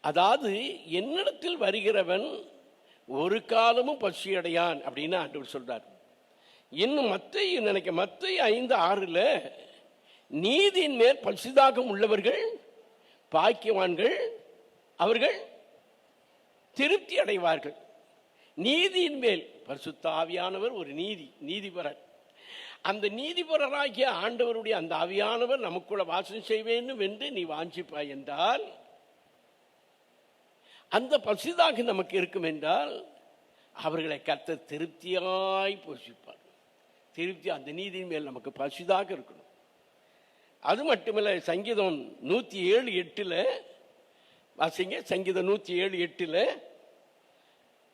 அதாவது என்னிடத்தில் வருகிறவன் ஒரு காலமும் பசி அடையான் அப்படின்னு ஆண்டவர் சொல்றார். இன்னும் மத்தேயு 5:6 நீதியின் மேல் பசிதாகம் உள்ளவர்கள் பாக்கியவான்கள், அவர்கள் திருப்தி அடைவார்கள். நீதியின் மேல் பரிசுத்த ஆவியானவர் ஒரு நீதிபரர். அந்த நீதிபரராகிய ஆண்டவருடைய அந்த ஆவியானவர் நமக்குள்ள வாசம் செய்வேன் என்று நீ வாஞ்சிப்பாய் என்றால், அந்த பசிதாக நமக்கு இருக்கும் என்றால் அவர்களை கர்த்தர் திருப்தியாய் போஷிப்பார். திருப்தி, அந்த நீதியின் மேல் நமக்கு பசிதாக இருக்கணும். அது மட்டுமல்ல, சங்கீதம் 107:8 வாசிங்க. சங்கீதம் 107:8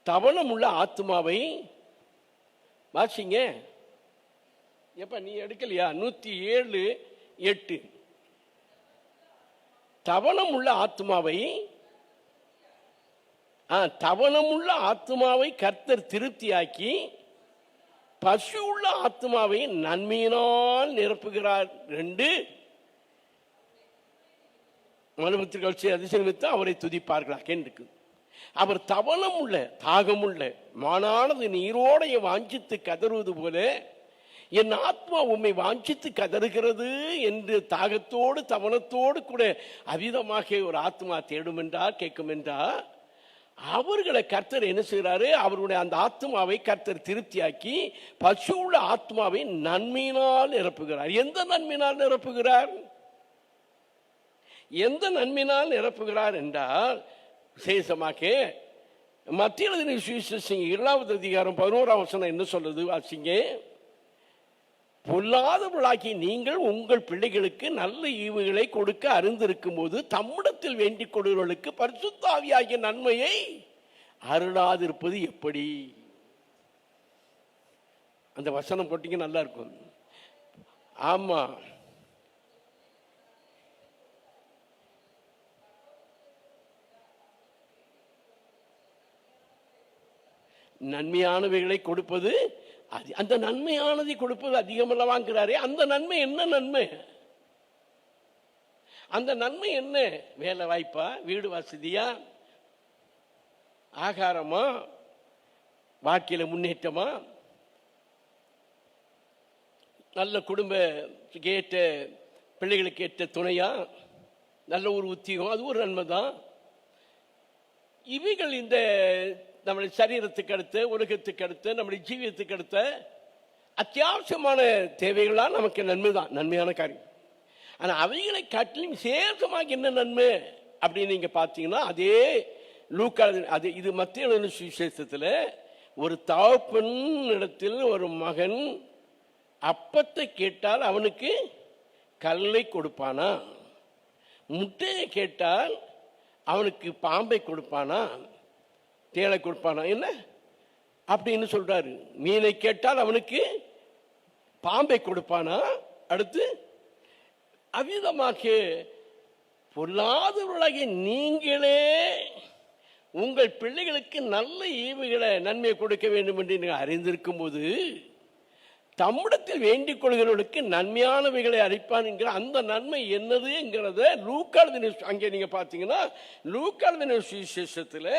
தவணம் உள்ள ஆத்மாவை வாசிங்க. எப்ப நீ எடுக்கலையா? 107:8 தவணம் உள்ள ஆத்மாவை, தவணமுள்ள ஆத்மாவை கர்த்தர் திருப்தியாக்கி பசு உள்ள ஆத்மாவை நன்மையினால் நிரப்புகிறார். 2 மனுபத்திரிகை அதிசயமித்து அவரை துதிப்பார்களாக இருக்கு. அவர் தவணம் உள்ள தாகமுள்ள மானானது நீரோடைய வாஞ்சித்து கதறுவது போல என் ஆத்மா உம்மை வாஞ்சித்து கதறுகிறது என்று தாகத்தோடு தவணத்தோடு கூட அவிதமாக ஒரு ஆத்மா தேடும் என்றார், கேட்கும் என்றார். அவர்களை கர்த்தர் என்ன செய்கிறாரு? அவருடைய அந்த ஆத்மாவை கர்த்தர் திருப்தியாக்கி பசு உள்ள ஆத்மாவை நன்மையினால் நிரப்புகிறார். எந்த நன்மையினால் நிரப்புகிறார்? எந்த நன்மையினால் நிரப்புகிறார் என்றால், விசேஷமாக மத்திய எழுதின சுவிசேஷம் 7ஆவது அதிகாரம் 11ஆம் வசனம் என்ன சொல்லுது? வாசிங்க. பொல்லாதவர்களாகி நீங்கள் உங்கள் பிள்ளைகளுக்கு நல்ல ஈவுகளை கொடுக்க அறிந்திருக்கும் போது தம்மிடத்தில் வேண்டிக் கொள்கிறவர்களுக்கு பரிசுத்த ஆவியாகிய நன்மையை அருளாதிருப்பது எப்படி? அந்த வசனம் போட்டீங்க நல்லா இருக்கும். ஆமா, நன்மையானவைகளை கொடுப்பது, அந்த நன்மையானதை கொடுப்பது அதிகமல்ல வாங்குறாரே, அந்த நன்மை என்ன நன்மை? அந்த நன்மை என்ன? வேலை வாய்ப்பா, வீடு வசதியா, ஆகாரமா, வாழ்க்கையில முன்னேற்றமா, நல்ல குடும்ப கேட்ட பிள்ளைகளுக்கு ஏற்ற துணையா, நல்ல ஒரு உத்தியோகம், அது ஒரு நன்மை தான். இவைகள் இந்த நம்முடைய சரீரத்துக்கு அடுத்த, உலகத்துக்கு அடுத்த, நம்முடைய ஜீவியத்துக்கு அடுத்த அத்தியாவசியமான தேவைகளாக நமக்கு நன்மை தான், நன்மையான காரியம். ஆனால் அவைகளை காட்டிலும் விசேஷமாக என்ன நன்மை அப்படின்னு நீங்க பார்த்தீங்கன்னா, அதே லூக்கா, அது இது மத்திய சுவிசேஷத்தில் ஒரு தகப்பன் இடத்தில் ஒரு மகன் அப்பத்தை கேட்டால் அவனுக்கு கல்லை கொடுப்பானா, முட்டையை கேட்டால் அவனுக்கு பாம்பை கொடுப்பானா, தேளை கொடுப்பானா, என்ன அப்படின்னு சொல்றாரு. மீனை கேட்டால் அவனுக்கு பாம்பை கொடுப்பானா, அடுத்து அவ்விதமாக பொல்லாதவர்களாகிய நீங்களே உங்கள் பிள்ளைகளுக்கு நல்ல ஈவுகளை நன்மை கொடுக்க வேண்டும் என்று நீங்கள் அறிந்திருக்கும் போது தம்மிடத்தில் வேண்டிக் கொள்கிறவர்களுக்கு நன்மையானவைகளை அளிப்பான் என்கிற அந்த நன்மை என்னதுங்கிறத லூக்கா அங்கே நீங்க பார்த்தீங்கன்னா, லூக்கா சுவிசேஷத்தில்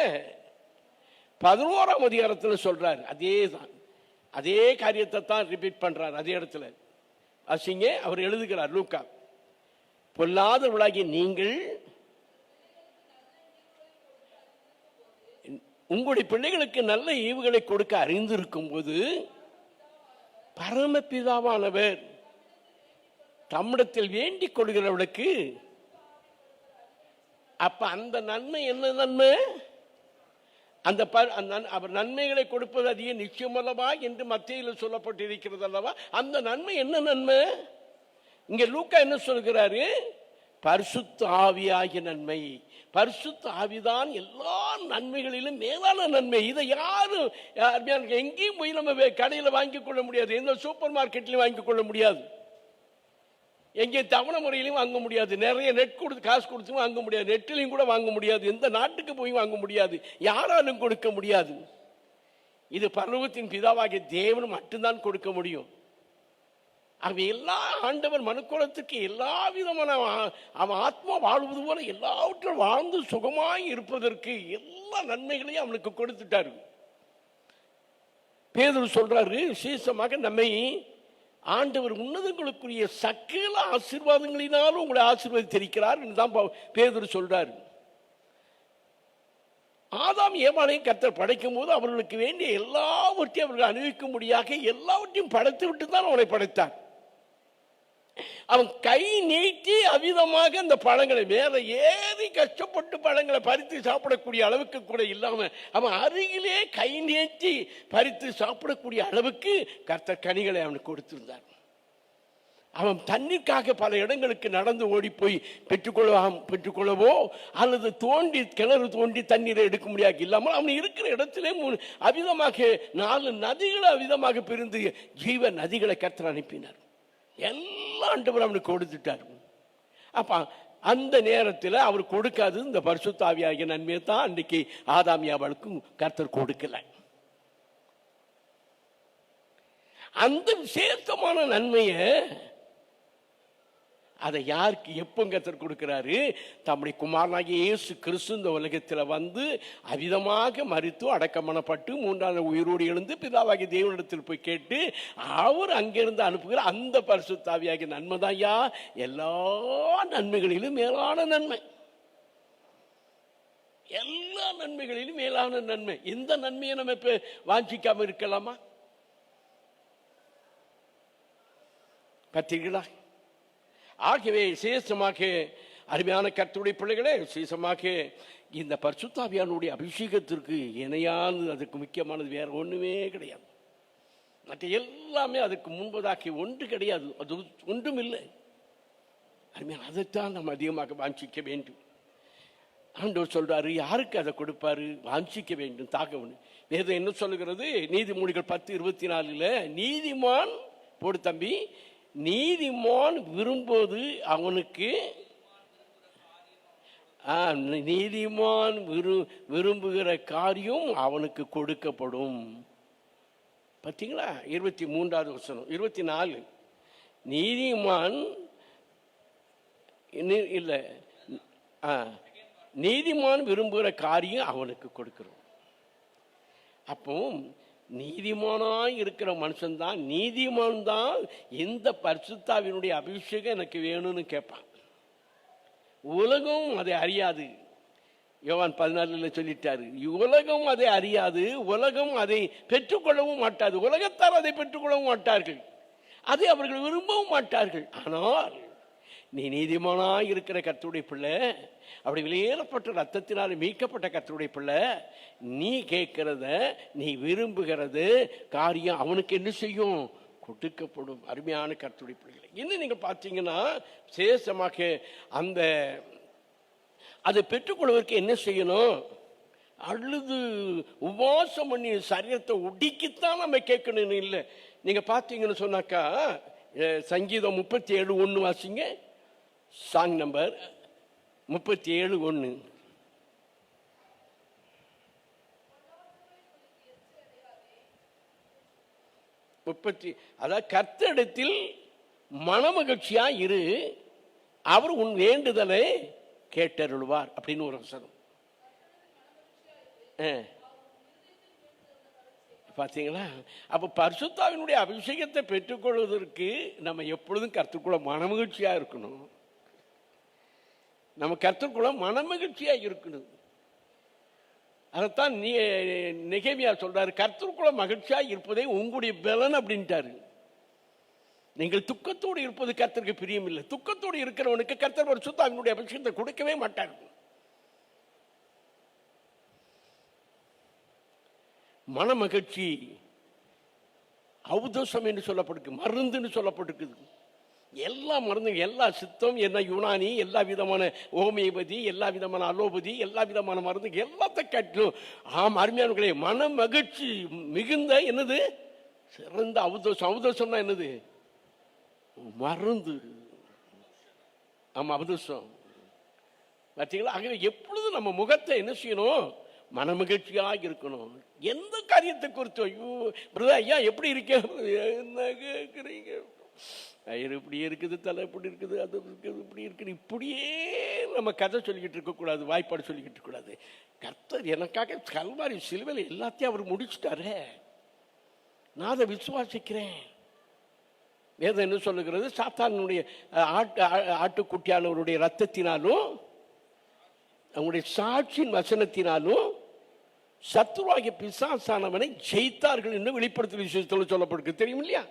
11ஆம் அதிகாரத்தில் சொல்றாரு. அதே தான், அதே காரியத்தை தான் ரிப்பீட் பண்றார் அதே இடத்துல. அசிங்க அவர் எழுதுகிறார் லூக்கா, பொல்லாதவர்களாகிய நீங்கள் உங்களுடைய பிள்ளைகளுக்கு நல்ல ஈவுகளை கொடுக்க அறிந்திருக்கும் போது பரமபிதாவானவர் தம்மிடத்தில் வேண்டிக் கொள்கிறவர்களுக்கு, அப்ப அந்த நன்மை என்ன நன்மை? அந்த அவர் நன்மைகளை கொடுப்பது அதிக நிச்சயமல்லவா என்று மத்தியில் சொல்லப்பட்டிருக்கிறது அல்லவா? அந்த நன்மை என்ன நன்மை? இங்க லூக்கா என்ன சொல்கிறாரு? பரிசுத்த ஆவியாகிய நன்மை. பரிசுத்த ஆவிதான் எல்லா நன்மைகளிலும் மேலான நன்மை. இதை யாரும் எங்கேயும் போய் நம்ம கடையில் வாங்கிக் கொள்ள முடியாது, எந்த சூப்பர் மார்க்கெட்லையும் வாங்கிக் கொள்ள முடியாது, எங்கே தவணை முறையிலையும் வாங்க முடியாது, நிறைய நெட் கொடுத்து காசு கொடுத்து வாங்க முடியாது, நெட்டிலையும் கூட வாங்க முடியாது, எந்த நாட்டுக்கு போய் வாங்க முடியாது, யாராலும் கொடுக்க முடியாது. இது பரலோகத்தின் பிதாவாகிய தேவன் மட்டும்தான் கொடுக்க முடியும். ஆகவே எல்லா ஆண்டவர் மனுக்குலத்துக்கு எல்லா விதமான அவன் ஆத்மா வாழ்வது போல எல்லாவற்றும் வாழ்ந்து சுகமாய் இருப்பதற்கு எல்லா நன்மைகளையும் அவனுக்கு கொடுத்துட்டாரு. பேதுரு சொல்றாரு, விசேஷமாக நம்மை ஆண்டவர் உன்னதங்களுக்குரிய சகல ஆசீர்வாதங்களினாலும் உங்களை ஆசீர்வதித்திருக்கிறார் என்றுதான் பேதுரு சொல்றாரு. ஆதாம் ஏவாளையும் கர்த்தர் படைக்கும் போது அவர்களுக்கு வேண்டிய எல்லாவற்றையும் அவர்கள் அனுபவிக்கும்படியாக எல்லாவற்றையும் படைத்து விட்டு தான் அவனை படைத்தார். அவன் கை நீட்டி அவிதமாக அந்த பழங்களை மேல ஏறி கஷ்டப்பட்டு பழங்களை பறித்து சாப்பிடக்கூடிய அளவுக்கு கூட இல்லாம அவன் அருகிலே கை நீட்டி பறித்து சாப்பிடக்கூடிய அளவுக்கு கர்த்தர் கனிகளை அவனுக்கு கொடுத்திருந்தார். அவன் தண்ணீருக்காக பல இடங்களுக்கு நடந்து ஓடி போய் பெற்றுக்கொள்ளவோ அல்லது தோண்டி கிணறு தோண்டி தண்ணீரை எடுக்க முடியாது இல்லாமல் அவன் இருக்கிற இடத்திலே அவிதமாக 4 நதிகளை அவிதமாக பிரிந்து ஜீவ நதிகளை கர்த்தர் அனுப்பினார். எல்லாம் ஆண்டவர் அவனுக்கு கொடுத்துட்டார். அப்ப அந்த நேரத்தில் அவர் கொடுக்காது இந்த பரிசுத்த ஆவியாகிய நன்மையை தான் அன்றைக்கு ஆதாம் ஏவாளுக்கும் கர்த்தர் கொடுக்கல. அந்த விசேஷமான நன்மையை அதை யாருக்கு எப்போ கர்த்தர் கொடுக்கிறாரு? தம்முடைய குமாரனாகிய இயேசு கிறிஸ்து இந்த உலகத்தில் வந்து அவிதமாக மரித்து அடக்கமனப்பட்டு 3ஆம் நாள் உயிரோடு எழுந்து பிதாவாகிய தேவனிடத்தில் போய் கேட்டு அவர் அங்கிருந்து அனுப்புகிற அந்த பரிசுத்த ஆவியாகிய நன்மை தான் ஐயா எல்லா நன்மைகளிலும் மேலான நன்மை. எல்லா நன்மைகளிலும் மேலான நன்மை. இந்த நன்மையை நம்ம இப்ப வாஞ்சிக்காம இருக்கலாமா? பார்த்தீர்களா? ஆகவே விசேஷமாக அருமையான கர்த்தருடைய பிள்ளைகளே, விசேஷமாக இந்த பரிசுத்த ஆவியானுடைய அபிஷேகத்திற்கு இணையானது, அதுக்கு முக்கியமானது வேற ஒண்ணுமே கிடையாது. மற்ற எல்லாமே அதுக்கு முன்பதாக ஒன்று கிடையாது, அது ஒன்றும் இல்லை. அருமையான அதைத்தான் நம்ம அதிகமாக வாஞ்சிக்க வேண்டும். ஆண்டவர் சொல்றாரு, யாருக்கு அதை கொடுப்பாரு? வாஞ்சிக்க வேண்டும், தாகவன். வேதம் என்ன சொல்லுகிறது? நீதிமொழிகள் 10:24 நீதிமான் போடு தம்பி, நீதிமான் விரும்புவது அவனுக்கு, நீதிமான் விரும்புகிற காரியம் அவனுக்கு கொடுக்கப்படும். பார்த்தீங்களா? 23வது வசனம். 24 நீதிமான் இல்ல, நீதிமான் விரும்புகிற காரியம் அவனுக்கு கொடுக்கிறோம். அப்போ நீதிமானாய் இருக்கிற மனுஷன்தான், நீதிமான் தான் இந்த பரிசுத்தாவினுடைய அபிஷேகம் எனக்கு வேணும்னு கேட்பான். உலகம் அதை அறியாது. யோவான் 14 சொல்லிட்டாரு, உலகம் அதை அறியாது, உலகம் அதை பெற்றுக்கொள்ளவும் மாட்டாது, உலகத்தார் அதை பெற்றுக்கொள்ளவும் மாட்டார்கள், அதை அவர்கள் விரும்பவும் மாட்டார்கள். ஆனால் நீ நீதிமானாய் இருக்கிற கர்த்தருடைய பிள்ளை, அப்படி வெளியேறப்பட்ட ரத்தத்தினால் மீட்கப்பட்ட கர்த்தருடைய பிள்ளை, நீ கேட்கிறத நீ விரும்புகிறது காரியம் அவனுக்கு என்ன செய்யும்? கொடுக்கப்படும். அருமையான கர்த்தருடைய பிள்ளைகளை, இன்னும் நீங்கள் பார்த்தீங்கன்னா சேஷமாக அந்த அதை பெற்றுக்கொள்வதற்கு என்ன செய்யணும்? அழுது உபவாசம் பண்ணி சரீரத்தை ஒடுக்கித்தான் நம்ம கேட்கணும் இல்லை. நீங்க பார்த்தீங்கன்னு சொன்னாக்கா சங்கீதம் 37:1 வாசிங்க. Song number 37:1. அதாவது கர்த்தரிடத்தில் மனமகிழ்ச்சியா இரு, அவர் உன் வேண்டுதலை கேட்டருள்வார் அப்படின்னு ஒரு வசனம். பார்த்தீங்களா? அப்ப பரிசுத்தாவினுடைய அபிஷேகத்தை பெற்றுக்கொள்வதற்கு நம்ம எப்பொழுதும் கர்த்தருக்குள்ள மனமகிழ்ச்சியா இருக்கணும். நம்ம கர்த்தருக்குள்ள மனமகிழ்ச்சியா இருக்கணும். அதைத்தான் நெகேமியா சொல்றாரு, கர்த்தருக்குள்ள மகிழ்ச்சியா இருப்பதே உங்களுடைய பலன் அப்படின்ட்டாரு. நீங்கள் துக்கத்தோடு இருப்பது கர்த்தருக்கு பிரியம் இல்லை. துக்கத்தோடு இருக்கிறவனுக்கு கர்த்தர் பரிசுத்தாவினுடைய அபிஷேகத்தை கொடுக்கவே மாட்டார். மன மகிழ்ச்சி ஔதசம் என்று சொல்லப்பட்டிருக்கு, மருந்துன்னு சொல்லப்பட்டிருக்குது. எல்லா மருந்து, எல்லா சித்தம், என்ன யுனானி, எல்லா விதமான ஹோமியோபதி, எல்லா விதமான அலோபதி, எல்லா விதமான மருந்து எல்லாத்த காட்டிலும் அருமையானவர்களே, மன மகிழ்ச்சி மிகுந்த என்னது? சிறந்த ஔதசம். ஔதசம்னா என்னது? மருந்து. ஆமா, ஔதசம். பார்த்தீங்களா? ஆகவே எப்பொழுதும் நம்ம முகத்தை என்ன செய்யணும்? மன மகிழ்ச்சியாக இருக்கணும். எந்த காரியத்தை குறித்து, ஐயோ பிரதர் ஐயா எப்படி இருக்க, என்ன கேட்குறீங்க, ஐயர் இப்படி இருக்குது, தலை இப்படி இருக்குது, அது இருக்குது, இப்படி இருக்குது, இப்படியே நம்ம கதை சொல்லிக்கிட்டு இருக்கக்கூடாது, வாய்ப்பாடு சொல்லிக்கிட்டு இருக்கக்கூடாது. கர்த்தர் எனக்காக கல்வாரி சிலுவையில் எல்லாத்தையும் அவர் முடிச்சுட்டாரு, நான் அதை விசுவாசிக்கிறேன். வேதம் என்ன சொல்லுகிறது? சாத்தானுடைய ஆட்டுக்குட்டியானவருடைய ரத்தத்தினாலும் அவங்களுடைய சாட்சியின் வசனத்தினாலும் சத்துருவாகிய பிசாசானவனை ஜெயித்தார்கள் என்று வெளிப்படுத்தல் விசேஷத்தில் சொல்லப்பட்டிருக்கு. தெரியும் இல்லையா?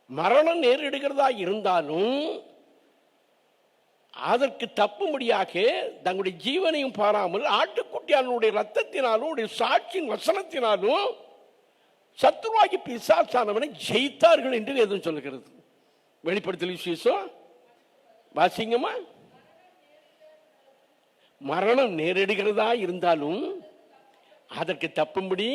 மரணம் நேரிடுகிறதா இருந்தாலும் அதற்கு தப்பும்படியாக தங்களுடைய ஜீவனையும் பாராமல் ஆட்டுக்குட்டியானுடைய ரத்தத்தினாலும் சாட்சியின் வசனத்தினாலும் சத்துருவாகி பிசாசானவனை ஜெயித்தார்கள் என்று வேதம் சொல்லுகிறது. வெளிப்படுத்தல் விசேஷம் வாசிங்கம்மா. மரணம் நேரிடுகிறதா இருந்தாலும் அதற்கு தப்பும்படி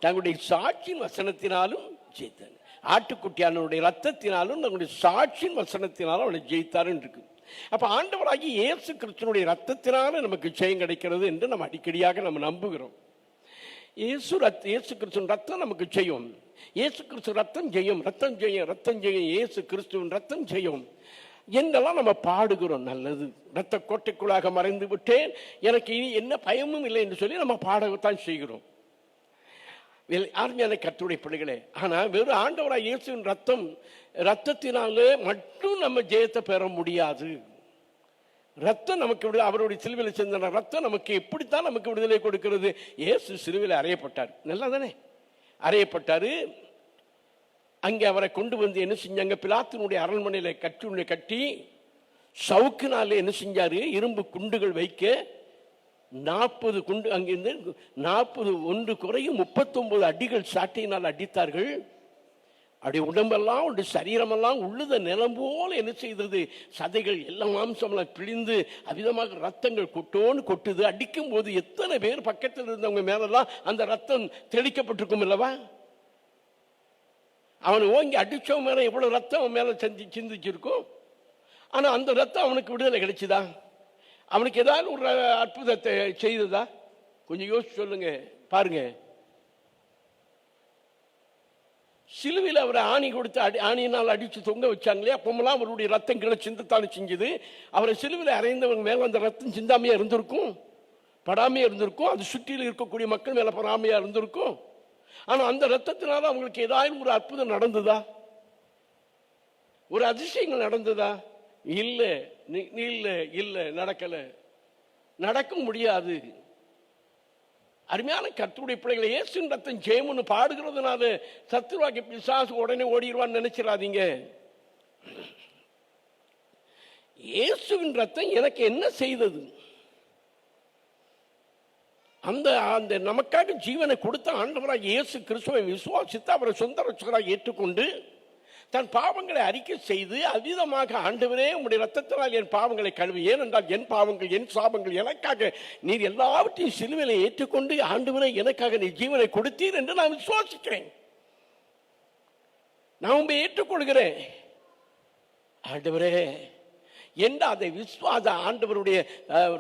தங்களுடைய சாட்சியின் வசனத்தினாலும் ஜெயித்தார். ஆட்டுக்குட்டியானுடைய ரத்தத்தினாலும் தங்களுடைய சாட்சியின் வசனத்தினாலும் அவனை ஜெயித்தாருன்னு இருக்கு. அப்ப ஆண்டவராகி இயேசு கிறிஸ்துவினுடைய ரத்தத்தினால நமக்கு ஜெயம் கிடைக்கிறது என்று நம்ம அடிக்கடியாக நம்ம நம்புகிறோம். இயேசு கிறிஸ்துவின் ரத்தம் நமக்கு ஜெயம். இயேசு கிறிஸ்து ரத்தம் ஜெயம், ரத்தம் ஜெயம், ரத்தம் ஜெயம், இயேசு கிறிஸ்துவின் ரத்தம் ஜெயம் என்றெல்லாம் நம்ம பாடுகிறோம். நல்லது. ரத்த கோட்டைக்குள்ளாக மறைந்து விட்டேன், எனக்கு இனி என்ன பயமும் இல்லை என்று சொல்லி நம்ம பாடத்தான் செய்கிறோம். ஆர்மியான கர்த்தருடைய பிள்ளைகளே, ஆனா வெறும் ஆண்டவராக இயேசுவின் ரத்தத்தினாலே மட்டும் நம்ம ஜெயத்தை பெற முடியாது. ரத்தம் நமக்கு அவருடைய சிலுவையில் சென்ற ரத்தம் நமக்கு எப்படித்தான் நமக்கு விடுதலை கொடுக்கிறது? இயேசு சிலுவையில் அறையப்பட்டார். நல்லா தானே? அறையப்பட்டாரு. அங்கே அவரை கொண்டு வந்து என்ன செஞ்சாங்க? பிலாத்தினுடைய அரண்மனையில கட்டி சவுக்குனால என்ன செஞ்சாரு? இரும்பு குண்டுகள் வைக்க 40 குண்டு, அங்கிருந்து 40 ஒன்று குறையும் 39 அடிகள் சாட்டையினால் அடித்தார்கள். அப்படி உடம்பெல்லாம் உடைய சரீரமெல்லாம் உள்ளத நிலம் போல என்ன செய்தது? சதைகள் எல்லாம் மாம்சமெல்லாம் பிழிந்து அவிதமாக ரத்தங்கள் கொட்டுது. அடிக்கும் போது எத்தனை பேர் பக்கத்தில் இருந்தவங்க மேலெல்லாம் அந்த ரத்தம் தெளிக்கப்பட்டிருக்கும் அல்லவா? அவனை ஓங்கி அடிச்சவன் மேல எவ்வளவு ரத்தம் அவன் மேல சிந்திச்சிருக்கும். ஆனா அந்த ரத்தம் அவனுக்கு விடுதலை கிடைச்சுதா? அவனுக்கு ஏதாவது ஒரு அற்புதத்தை செய்ததா? கொஞ்சம் யோசிச்சு சொல்லுங்க, பாருங்க. சிலுவையில் அவரை ஆணி கொடுத்து ஆணியினால் அடித்து தொங்க வச்சாங்களே, அப்பமெல்லாம் அவருடைய ரத்தம் கீழே சிந்தத்தானே செஞ்சது. அவரை சிலுவையில் அறைந்தவங்க மேலே அந்த ரத்தம் சிந்தாமையா இருந்திருக்கும், படாமையா இருந்திருக்கும். அது சுற்றியில் இருக்கக்கூடிய மக்கள் மேலே படாமையா இருந்திருக்கும். ஆனால் அந்த ரத்தத்தினால அவங்களுக்கு ஏதாவது ஒரு அற்புதம் நடந்ததா? ஒரு அதிசயங்கள் நடந்ததா? இல்லை, இல்லை, இல்லை, நடக்கலை, நடக்க முடியாது. அருமையான கர்த்தருடைய பிள்ளைகளை, இயேசுவின் ரத்தம் ஜெயம்னு பாடுகிறதுனால சத்துருவாக்கி பிசாசு உடனே ஓடிடுவான்னு நினைச்சிடாதீங்க. இயேசுவின் ரத்தம் எனக்கு என்ன செய்தது? அந்த அந்த நமக்காக ஜீவனை கொடுத்த ஆண்டவராக இயேசு கிறிஸ்துவை விசுவாசித்து அவரை சொந்த ரட்சகராக ஏற்றுக்கொண்டு தன் பாவங்களை அறிக்கை செய்து அவ்விதமாக, ஆண்டவரே உம்முடைய ரத்தத்தினால் என் பாவங்களை கழுவி, ஏனென்றால் என் பாவங்கள் என் சாபங்கள் எனக்காக நீர் எல்லாவற்றையும் சிலுவையிலே ஏற்றுக்கொண்டு ஆண்டவரே எனக்காக நீ ஜீவனை கொடுத்தீர் என்று நான் விசுவாசிக்கிறேன், நான் உண்மை ஏற்றுக்கொள்கிறேன் ஆண்டவரே என்ற அதை விசுவாச ஆண்டவருடைய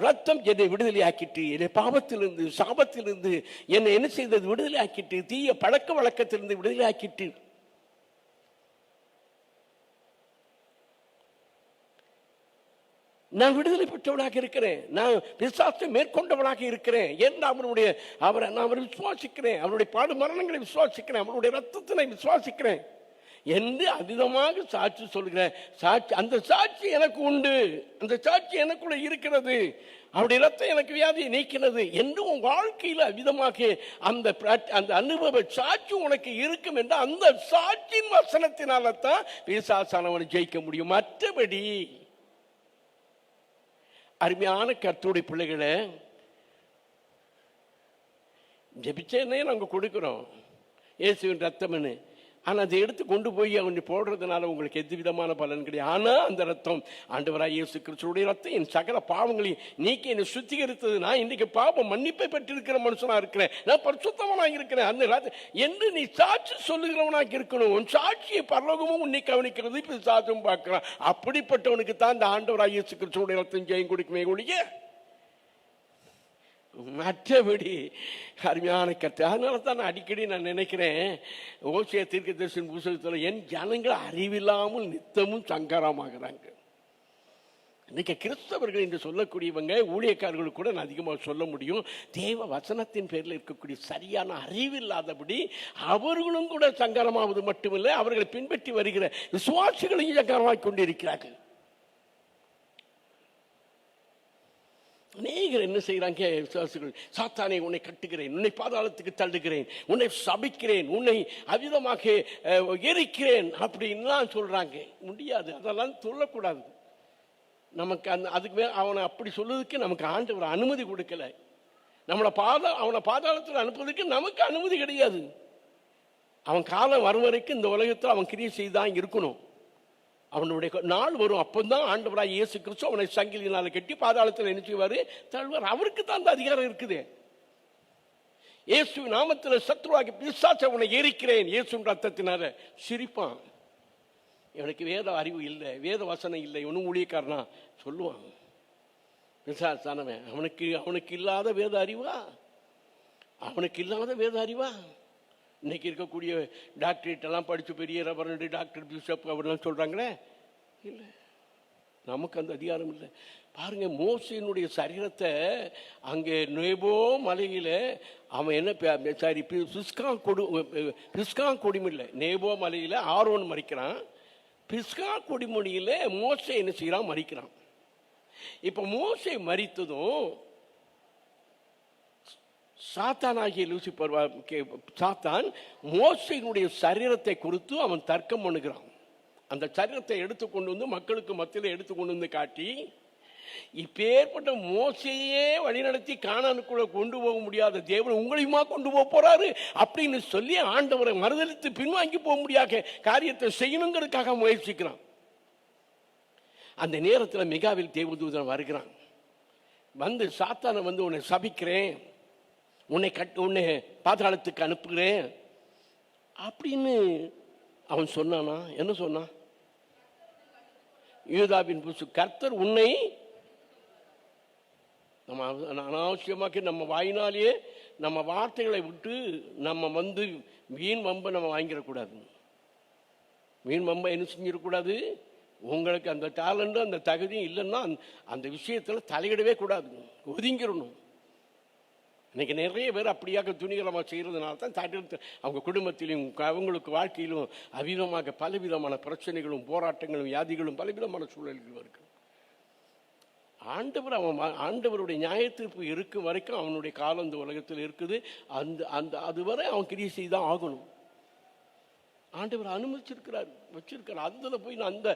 ரத்தம் என்னை விடுதலை ஆக்கிட்டு, என்னை பாவத்திலிருந்து சாபத்திலிருந்து என்னை என்ன செய்தது? விடுதலை ஆக்கிட்டு, தீய பழக்க வழக்கத்திலிருந்து விடுதலை ஆக்கிட்டு, நான் விடுதலை பெற்றவனாக இருக்கிறேன், நான் விசுவாசத்தை மேற்கொண்டவனாக இருக்கிறேன் என்று அவரை நான் விசுவாசிக்கிறேன், அவருடைய பாடு மரணங்களை விசுவாசிக்கிறேன், அவருடைய ரத்தத்தினை விசுவாசிக்கிறேன் என்று அதிகமாக சாட்சி சொல்கிறேன். சாட்சி, அந்த சாட்சி எனக்கு உண்டு, அந்த சாட்சி எனக்குள்ள இருக்கிறது, அவருடைய ரத்தம் எனக்கு வியாதியை நீக்கிறது என்று உன் வாழ்க்கையில் அவ்விதமாக அந்த அந்த அனுபவ சாட்சி உனக்கு இருக்கும் என்று அந்த சாட்சியின் வசனத்தினால தான் பிசாசானவனை ஜெயிக்க முடியும். மற்றபடி அருமையான கர்த்தருடைய பிள்ளைகளை, ஜெபிச்சேன்னே நாங்கள் கொடுக்குறோம் இயேசுவின் ரத்தம்னு, ஆனால் அதை எடுத்து கொண்டு போய் அவங்க போடுறதுனால உங்களுக்கு எந்த விதமான பலன் கிடையாது. ஆனால் அந்த ரத்தம், ஆண்டவராக இயேசு கிறிஸ்துவுடைய ரத்தம் என் சகல பாவங்களையும் நீக்கி என்னை சுத்திகரித்தது. நான் இன்றைக்கு பாவம் மன்னிப்பை பெற்றிருக்கிற மனுஷனாக இருக்கிறேன், நான் பரிசுத்தவனாக இருக்கிறேன் அந்த ரத்தம் என்று நீ சாட்சி சொல்லுகிறவனாக இருக்கணும். உன் சாட்சியை பரலோகமும் உன்னை கவனிக்கிறது, இப்போ சாட்சியும் பார்க்கிறான். அப்படிப்பட்டவனுக்கு தான் இந்த ஆண்டவராக இயேசு கிறிஸ்துவுடைய ரத்தம் ஜெயம் கொடுக்குமே ஒழிய மற்றபடி அருமையான கருத்து. அதனால தான் நான் அடிக்கடி நினைக்கிறேன், ஓசியா தீர்க்கதரிசன புத்தகத்தில் என் ஜனங்கள் அறிவில்லாமல் நித்தமும் சங்கரமாகிறாங்க. இன்னைக்கு கிறிஸ்தவர்கள் என்று சொல்லக்கூடியவங்க, ஊழியக்காரர்கள் கூட நான் அதிகமாக சொல்ல முடியும், தேவ வசனத்தின் பேரில் இருக்கக்கூடிய சரியான அறிவில்லாதபடி அவர்களும் கூட சங்கரமாவது மட்டுமில்லை, அவர்களை பின்பற்றி வருகிற விசுவாசிகளையும் சங்கரமாக்கிக் கொண்டிருக்கிறார்கள். அநேகர் என்ன செய்கிறாங்க விசுவாசிகள், சாத்தானே உன்னை கட்டுகிறேன், உன்னை பாதாளத்துக்கு தள்ளுகிறேன், உன்னை சபிக்கிறேன், உன்னை அவிதமாக எரிக்கிறேன் அப்படின்லாம் சொல்றாங்க. முடியாது, அதெல்லாம் சொல்லக்கூடாது. நமக்கு அதுக்கு மேலே அவனை அப்படி சொல்லுறதுக்கு நமக்கு ஆண்டவர் அனுமதி கொடுக்கல. அவனை பாதாளத்தில் அனுப்புவதற்கு நமக்கு அனுமதி கிடையாது. அவன் காலம் வரும் வரைக்கும் இந்த உலகத்தில் அவன் கிரியை செய்தான் இருக்கணும். அவனுடைய நாள் வரும், அப்பந்தான் ஆண்டவராக இயேசு கிறிஸ்து அவனை சங்கிலினால கட்டி பாதாளத்தில் என்ன செய்வார்? தள்ளுவார். அவருக்கு தான் அந்த அதிகாரம் இருக்குது. இயேசு நாமத்தில் சத்ருவாகி பிசாசை அவனை எரிக்கிறேன் இயேசுவின் ரத்தத்தினால சிரிப்பான். இவனுக்கு வேத அறிவு இல்லை, வேத வசனம் இல்லை, இவனும் ஊழியக்காரனா சொல்லுவான். பிசாசானவன் அவனுக்கு இல்லாத வேத அறிவா? அவனுக்கு இல்லாத வேத அறிவா? இன்னைக்கு இருக்கக்கூடிய டாக்டரேட் எல்லாம் படித்து பெரிய ரெவரண்ட் டாக்டர் பிஷப் அவர்லாம் சொல்கிறாங்களே, இல்லை, நமக்கு அந்த அதிகாரம் இல்லை. பாருங்க, மோசேயினுடைய சரீரத்தை அங்கே நேபோ மலையில் அவன் என்ன சாரி பிஸ்கா கொடிமொழியில் நேபோ மலையில் ஆரோன் மறிக்கிறான், பிஸ்கா கொடிமொழியில் மோசே என்ன செய்கிறான்? மறிக்கிறான். இப்போ மோசே மறித்ததும் சாத்தானாகிய லூசிபர் சாத்தான் மோசேயினுடைய சரீரத்தை குறித்து அவன் தர்க்கம் பண்ணுகிறான். அந்த சரீரத்தை எடுத்துக்கொண்டு வந்து மக்களுக்கு மத்தியில் எடுத்துக்கொண்டு வந்து காட்டி, இப்பேற்பட்ட மோசையே வழிநடத்தி கானானுக்குள்ள கொண்டு போக முடியாத தேவன் உங்களையுமா கொண்டு போக போறாரு அப்படின்னு சொல்லி ஆண்டவரை மறுதலித்து பின்வாங்கி போக முடியாத காரியத்தை செய்யணுங்கிறதுக்காக முயற்சிக்கிறான். அந்த நேரத்தில் மிகாவில் தேவதூதன் வருகிறான். வந்து சாத்தானை வந்து உன்னை சபிக்கிறேன், உன்னை பாதாளத்துக்கு அனுப்புகிறேன் அப்படின்னு அவன் சொன்னானா? என்ன சொன்னான்? யூதாவின் புசு கர்த்தர் உன்னை நம்ம அனாவசியமாக்கி நம்ம வாயினாலேயே நம்ம வார்த்தைகளை விட்டு நம்ம வந்து வீண் வம்பை நம்ம வாங்கிடக்கூடாது. மீன் மம்பை என்ன செஞ்சிடக்கூடாது, உங்களுக்கு அந்த டேலண்ட்டும் அந்த தகுதியும் இல்லைன்னா அந்த விஷயத்தில் தலையிடவே கூடாது, ஒதுங்கிடணும். இன்னைக்கு நிறைய பேர் அப்படியாக துணிகரமாக செய்கிறதுனால தான் அவங்க குடும்பத்திலும் அவங்களுக்கு வாழ்க்கையிலும் அவிதமாக பலவிதமான பிரச்சனைகளும் போராட்டங்களும் வியாதிகளும் பலவிதமான சூழல்களும் இருக்கு. ஆண்டவருடைய நியாயத்தீர்ப்பு இருக்கும் வரைக்கும் அவனுடைய காலம் இந்த உலகத்தில் இருக்குது. அதுவரை அவன் கிரியை செய்தான் ஆகணும். ஆண்டவர் அனுமதிச்சிருக்கிறார், வச்சிருக்கிறார். அதில் போய் அந்த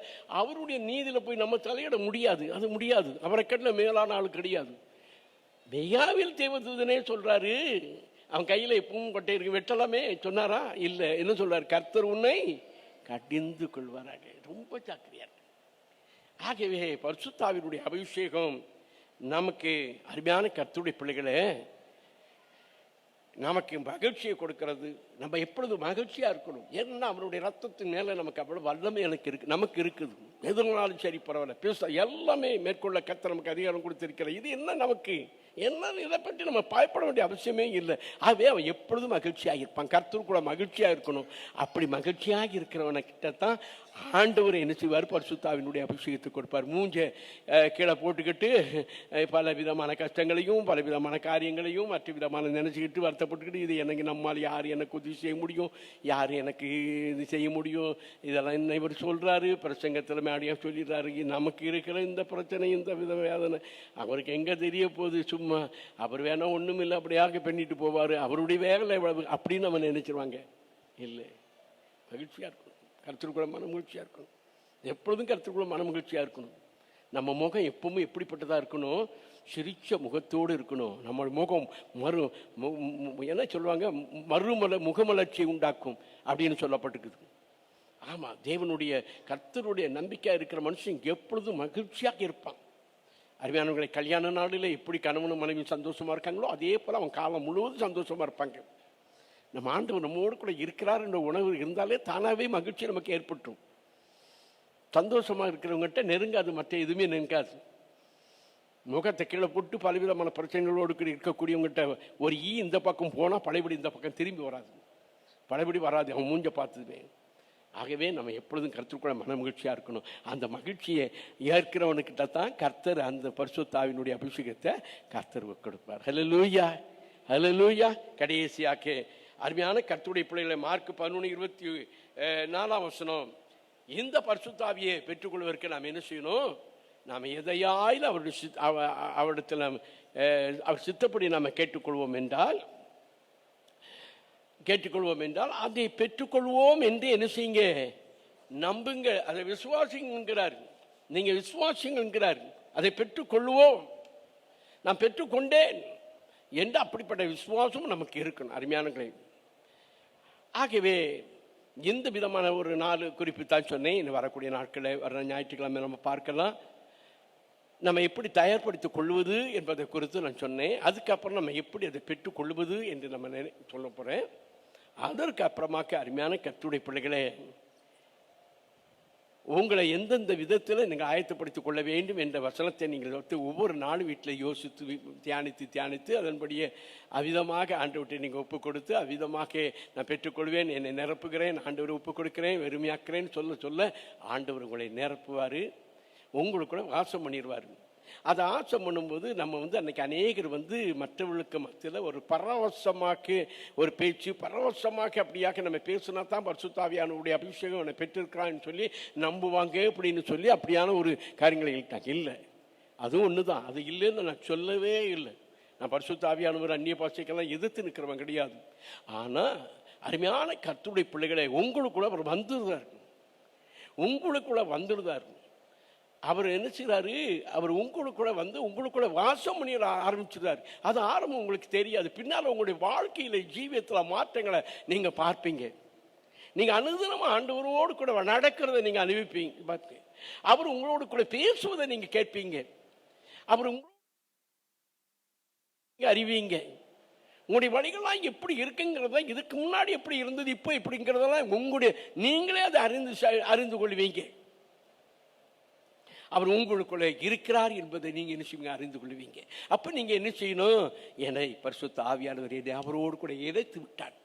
அவருடைய நீதியில் போய் நம்ம தலையிட முடியாது, அது முடியாது. அவரை கட்டின மேலான ஆள் கிடையாது. மெய்யாவில் தேவதூதனே சொல்றாரு, அவன் கையில் எப்பவும் கொட்டை இருக்கு, வெட்டலாமே சொன்னாரா? இல்லை. என்ன சொல்றாரு? கர்த்தர் உன்னை கடிந்து கொள்வாராக. ரொம்ப ஜாக்கிரதையா இருக்கு. ஆகவே பரிசுத்தாவினுடைய அபிஷேகம் நமக்கு அருமையான கர்த்தருடைய பிள்ளைகளே நமக்கு மகிழ்ச்சியை கொடுக்கிறது. நம்ம எப்பொழுதும் மகிழ்ச்சியா இருக்கணும். ஏன்னா அவருடைய ரத்தத்தின் மேல நமக்கு அவ்வளவு வல்லமை நமக்கு இருக்குது. எதுனாலும் சரி பரவாயில்ல, பேச எல்லாமே மேற்கொள்ள கர்த்தர் நமக்கு அதிகாரம் கொடுத்திருக்கிறார். இது என்ன நமக்கு என்ன, இதை பற்றி நம்ம பயப்பட வேண்டிய அவசியமே இல்லை. ஆகவே அவன் எப்பொழுதும் மகிழ்ச்சியாக இருப்பான். கர்த்தர் கூட மகிழ்ச்சியாக இருக்கணும். அப்படி மகிழ்ச்சியாக இருக்கிறவனை கிட்டத்தான் ஆண்டவர் என்ன செய்வார்? பரிசுத்தாவினுடைய அபிஷேகத்தை கொடுப்பார். மூஞ்ச கீழே போட்டுக்கிட்டு பல விதமான கஷ்டங்களையும் பல விதமான காரியங்களையும் மற்ற விதமான நினைச்சுக்கிட்டு வருத்தப்பட்டுக்கிட்டு, இது எனக்கு நம்மால் யார் எனக்கு உதவி செய்ய முடியும், யார் எனக்கு இது செய்ய முடியும், இதெல்லாம் என்ன இவர் சொல்றாரு, பிரசங்கத்தில் மேடியாக சொல்லிடுறாரு, நமக்கு இருக்கிற இந்த பிரச்சனை இந்த வித வேதனை அவருக்கு எங்கே தெரிய போகுது, சும்மா அவர் வேணா ஒன்றும் இல்லை அப்படியாக பண்ணிட்டு போவார், அவருடைய வேலை எவ்வளவு அப்படின்னு நம்ம நினைச்சிருவாங்க. இல்லை, மகிழ்ச்சியாக இருக்கணும். கர்த்தருக்குள்ள மன மகிழ்ச்சியாக இருக்கணும். எப்பொழுதும் கர்த்தருக்குள்ள மன மகிழ்ச்சியாக இருக்கணும். நம்ம முகம் எப்பவுமே எப்படிப்பட்டதாக இருக்கணும்? சிரிச்ச முகத்தோடு இருக்கணும். நம்ம முகம் என்ன சொல்லுவாங்க, முகமலர்ச்சியை உண்டாக்கும் அப்படின்னு சொல்லப்பட்டிருக்குது. ஆமாம், தேவனுடைய கர்த்தருடைய நம்பிக்கையாக இருக்கிற மனுஷன் எப்பொழுதும் மகிழ்ச்சியாக இருப்பான். அருமையானவர்களை, கல்யாண நாளில் எப்படி கணவனும் மனைவியும் சந்தோஷமாக இருக்காங்களோ அதே போல் அவன் காலம் முழுவதும் சந்தோஷமாக இருப்பாங்க. நம்ம ஆண்டவர் நம்மோடு கூட இருக்கிறார் என்ற உணர்வு இருந்தாலே தானாகவே மகிழ்ச்சி நமக்கு ஏற்பட்டுரும். சந்தோஷமாக இருக்கிறவங்ககிட்ட நெருங்காது, மற்ற எதுவுமே நெருங்காது. முகத்தை கீழே போட்டு பலவிதமான பிரச்சனைகளோடு இருக்கக்கூடியவங்ககிட்ட ஒரு இந்த பக்கம் போனால் பழையபடி இந்த பக்கம் திரும்பி வராது, பழையபடி வராது, அவன் மூஞ்ச பார்த்ததுமே. ஆகவே நம்ம எப்பொழுதும் கர்த்தருக்குள்ள மன மகிழ்ச்சியாக இருக்கணும். அந்த மகிழ்ச்சியை ஏற்கிறவனுக்கிட்ட தான் கர்த்தர் அந்த பரிசுத்தாவினுடைய அபிஷேகத்தை கர்த்தர் கொடுப்பார். ஹல்லேலூயா, ஹல்லேலூயா. கடைசியாக்கே அருமையான கர்த்தருடைய பிள்ளைகளை மார்க் 11:24 இந்த பரிசுத்தாவியை பெற்றுக்கொள்வதற்கு நாம் என்ன செய்யணும்? நாம் எதையாயில் அவரிடத்தில் அவர் சித்தப்படி நாம் கேட்டுக்கொள்வோம் என்றால் அதை பெற்றுக்கொள்வோம் என்று என்ன செய்யுங்க? நம்புங்க, அதை விசுவாசிங்கிறார். நீங்க விசுவாசிங்கிறார், அதை பெற்றுக்கொள்வோம். நான் பெற்றுக்கொண்டேன் என்று அப்படிப்பட்ட விசுவாசம் நமக்கு இருக்கணும். அருமையானங்களே, ஆகவே இந்த விதமான ஒரு 4 குறிப்பு தான் சொன்னேன். இன்னும் வரக்கூடிய நாட்களை வர ஞாயிற்றுக்கிழமை நம்ம பார்க்கலாம். நம்ம எப்படி தயார்படுத்திக் கொள்வது என்பதை குறித்து நான் சொன்னேன். அதுக்கப்புறம் நம்ம எப்படி அதை பெற்றுக்கொள்வது என்று நம்ம சொல்ல போகிறேன். அதற்கு அப்புறமாக்க அருமையான கர்த்தருடைய பிள்ளைகளே, உங்களை எந்தெந்த விதத்தில் நீங்கள் ஆயத்தப்படுத்திக் கொள்ள வேண்டும் என்ற வசனத்தை நீங்கள் ஒவ்வொரு நாளும் வீட்டில் யோசித்து தியானித்து அதன்படியே அவ்விதமாக ஆண்டவர்கிட்ட நீங்கள் ஒப்புக் கொடுத்து அவ்விதமாக நான் பெற்றுக்கொள்வேன், என்னை நிரப்புகிறேன், ஆண்டவரை ஒப்புக் கொடுக்கிறேன், வெறுமையாக்குறேன்னு சொல்ல ஆண்டவர் உங்களை நிரப்புவார், உங்களுக்கு கூட வாசம் பண்ணிடுவார். அதை ஆசம் பண்ணும்போது நம்ம அன்னைக்கு அநேகர் மற்றவர்களுக்கு மத்தியில் ஒரு பரவசமாக்கு ஒரு பேச்சு பரவசமாக்கு அப்படியாக நம்ம பேசினா தான் பரிசுத்தாவியானவருடைய அபிஷேகம் அவனை பெற்றிருக்கிறான்னு சொல்லி நம்புவாங்க அப்படின்னு சொல்லி அப்படியான ஒரு காரியங்களை எழுட்டாங்க. இல்லை, அதுவும் ஒன்று தான். அது இல்லைன்னு நான் சொல்லவே இல்லை. நான் பரிசுத்தாவியானவர் அந்நிய பாஷைக்கெல்லாம் எதிர்த்து நிற்கிறவன் கிடையாது. ஆனால் அருமையான கர்த்தருடைய பிள்ளைகளை உங்களுக்குள்ள அவர் வந்துடுறார், உங்களுக்குள்ள வந்துடுதார். அவர் என்ன செய்கிறாரு? அவர் உங்களுக்குள்ள வாசம் பண்ணி ஆரம்பிச்சிருந்தார். அது ஆரம்பம் உங்களுக்கு தெரியாது. பின்னால் உங்களுடைய வாழ்க்கையில் ஜீவியத்தில் மாற்றங்களை நீங்கள் பார்ப்பீங்க. நீங்கள் அனுதினமாக ஆண்டவரோடு கூட நடக்கிறத நீங்கள் அனுபவிப்பீங்க, பார்த்து அவர் உங்களோடு கூட பேசுவதை நீங்கள் கேட்பீங்க, அவர் அறிவீங்க. உங்களுடைய வழிகள்லாம் எப்படி இருக்குங்கிறத, இதுக்கு முன்னாடி எப்படி இருந்தது இப்போ எப்படிங்கிறதெல்லாம் நீங்களே அதை அறிந்து கொள்வீங்க. அவர் உங்களுக்குள்ள இருக்கிறார் என்பதை நீங்க என்ன செய்வீங்க? அறிந்து கொள்வீங்க. அப்ப நீங்க என்ன செய்யணும்? என்னை பரிசுத்த ஆவியானவர் என்னை அவரோடு கூட இணைத்து விட்டார்.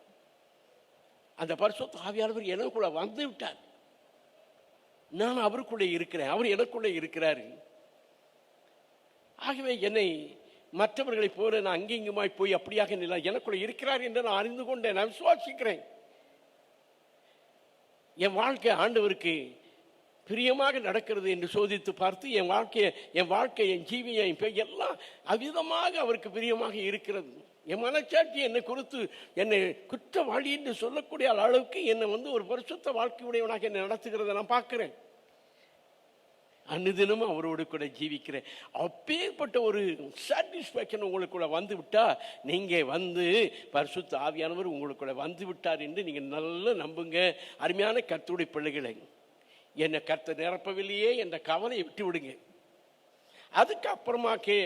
அந்த பரிசுத்த ஆவியானவர் எனக்குள்ள வந்து விட்டார். நான் அவருக்குள்ளே இருக்கிறேன், அவர் எனக்குள்ளே இருக்கிறாரு. ஆகவே என்னை மற்றவர்களை போல நான் அங்கேயுமாய் போய் அப்படியாக நிலை எனக்குள்ளே இருக்கிறார் என்று நான் அறிந்து கொண்டேன். நான் விசுவாசிக்கிறேன். என் வாழ்க்கை ஆண்டவருக்கு பிரியமாக நடக்கிறது என்று சோதித்து பார்த்து என் வாழ்க்கை என் ஜீவியம் எல்லாம் அவ்விதமாக அவருக்கு பிரியமாக இருக்கிறது. என் மனச்சாட்சி என்னை குறித்து என்னை குற்றவாளி என்று சொல்லக்கூடிய அளவுக்கு என்னை ஒரு பரிசுத்த வாழ்க்கையுடையவனாக என்னை நடத்துகிறத நான் பார்க்கிறேன். அனுதினமும் அவரோடு கூட ஜீவிக்கிறேன். அப்பேற்பட்ட ஒரு சாட்டிஸ்ஃபேக்ஷன் உங்களுக்குள்ள வந்து விட்டா, நீங்க பரிசுத்த ஆவியானவர் உங்களுக்குள்ள வந்து விட்டார் என்று நீங்க நல்லா நம்புங்க. அருமையான கர்த்தருடைய பிள்ளைகளை, என்னை கர்த்தர் நிரப்பவில்லையே என்ற கவலையை விட்டு விடுங்க. அதுக்கப்புறமாக்கே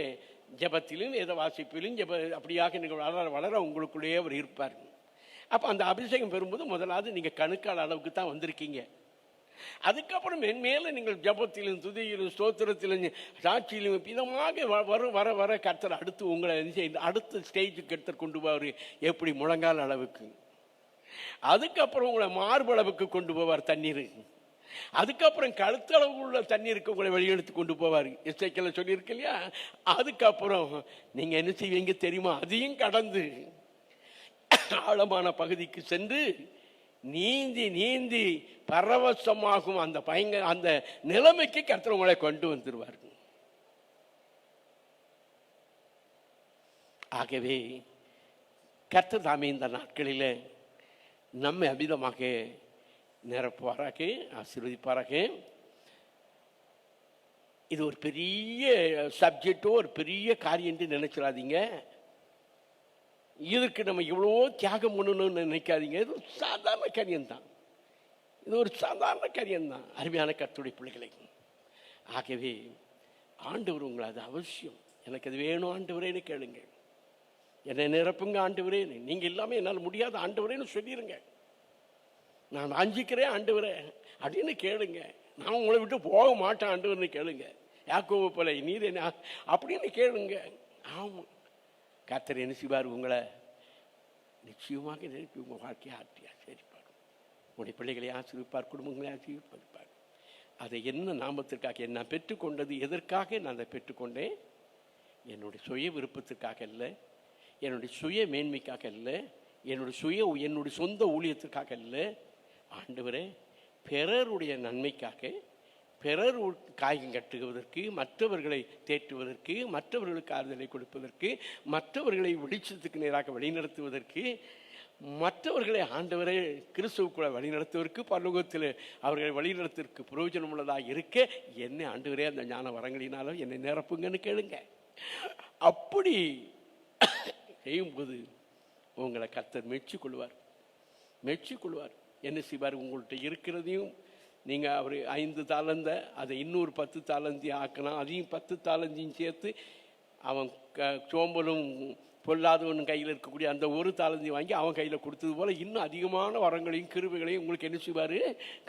ஜபத்திலும் வேத வாசிப்பிலும் அப்படியாக நீங்கள் வளர வளர உங்களுக்குள்ளேயே அவர் இருப்பார். அப்போ அந்த அபிஷேகம் பெறும்போது முதலாவது நீங்கள் கணுக்கால் அளவுக்கு தான் வந்திருக்கீங்க. அதுக்கப்புறம் மேலே நீங்கள் ஜபத்திலும் துதியிலும் ஸ்தோத்திரத்திலும் சாட்சியிலும் விதமாக வர வர கர்த்தர் அடுத்து உங்களை அடுத்த ஸ்டேஜுக்கு கர்த்தர் கொண்டு போவார். எப்படி? முழங்கால் அளவுக்கு. அதுக்கப்புறம் உங்களை மார்பளவுக்கு கொண்டு போவார் தண்ணீர். அதுக்கப்புறம் கழுத்தளவு உள்ள தண்ணீருக்கு உங்களை வெளியெடுத்து கொண்டு போவார். எஸ்ஐக்கில் சொல்லியிருக்கு இல்லையா? அதுக்கப்புறம் நீங்க என்ன செய்வீங்க தெரியுமா? அதையும் கடந்து ஆழமான பகுதிக்கு சென்று நீந்தி நீந்தி பரவசமாகும் அந்த நிலைமைக்கு கர்த்தர் உங்களை கொண்டு வந்துருவார். ஆகவே கர்த்தர் தாமே இந்த நாட்களில் நம்மை அமிதமாக நிரப்புவாராக, ஆசீர்வதிப்பாராக. இது ஒரு பெரிய சப்ஜெக்டோ ஒரு பெரிய காரியம் என்று நினைச்சிடாதீங்க. இதுக்கு நம்ம இவ்வளோ தியாகம் பண்ணணும்னு நினைக்காதீங்க. இது ஒரு சாதாரண காரியம்தான். இது ஒரு சாதாரண காரியம்தான் அருமையான கர்த்தருடைய பிள்ளைகளை. ஆகவே ஆண்டவர் உங்களை அது அவசியம், எனக்கு அது வேணும் ஆண்டவரேன்னு கேளுங்க. என்னை நிரப்புங்க ஆண்டவரேன்னு. நீங்கள் இல்லாமல் என்னால் முடியாத ஆண்டவரேன்னு சொல்லிடுங்க. நான் வாஞ்சிக்கிறேன் ஆண்டவரே அப்படின்னு கேளுங்க. நான் உங்களை விட்டு போக மாட்டேன் ஆண்டவர்னு கேளுங்க. யாக்கோபு போல நீர் என்ன அப்படின்னு கேளுங்க. ஆமாம், கர்த்தர் என்ன செய்வார்? உங்களை நிச்சயமாக நிரப்பி உங்கள் வாழ்க்கையை ஆசீர்வதிப்பார். உங்களுடைய பிள்ளைகளை ஆசீர்வதிப்பார், குடும்பங்களை ஆசீர்வதிப்பார். அதை என்ன நாமத்திற்காக நான் பெற்றுக்கொண்டது எதற்காக நான் அதை பெற்றுக்கொண்டேன்? என்னுடைய சுய விருப்பத்திற்காக இல்லை, என்னுடைய சுய மேன்மைக்காக இல்லை, என்னுடைய சொந்த ஊழியத்திற்காக இல்லை. ஆண்டவரே, பிறருடைய நன்மைக்காக, பிறர் காயம் கட்டுவதற்கு, மற்றவர்களை தேற்றுவதற்கு, மற்றவர்களுக்கு ஆறுதலை கொடுப்பதற்கு, மற்றவர்களை வெளிச்சத்துக்கு நேராக வழிநடத்துவதற்கு, மற்றவர்களை ஆண்டவரை கிறிஸ்துவுக்குள்ள வழிநடத்துவதற்கு, பரலோகத்தில் அவர்களை வழிநடத்துவதற்கு பிரயோஜனம் உள்ளதாக இருக்க என்னை ஆண்டவரே அந்த ஞான வரங்களினாலும் என்னை நிரப்புங்கன்னு கேளுங்க. அப்படி செய்யும்போது உங்களை கர்த்தர் மெச்சிக்கொள்வார். என்ன செய்வார்? உங்கள்கிட்ட இருக்கிறதையும் நீங்கள் அவர் 5 தாளந்த அதை இன்னொரு 10 தாளந்தி ஆக்கலாம். அதையும் 10 தாளந்தியும் சேர்த்து அவன் சோம்பலும் பொல்லாதவன் கையில் இருக்கக்கூடிய அந்த ஒரு தாளந்தி வாங்கி அவன் கையில் கொடுத்தது போல் இன்னும் அதிகமான வரங்களையும் கிருபைகளையும் உங்களுக்கு என்ன செய்வார்?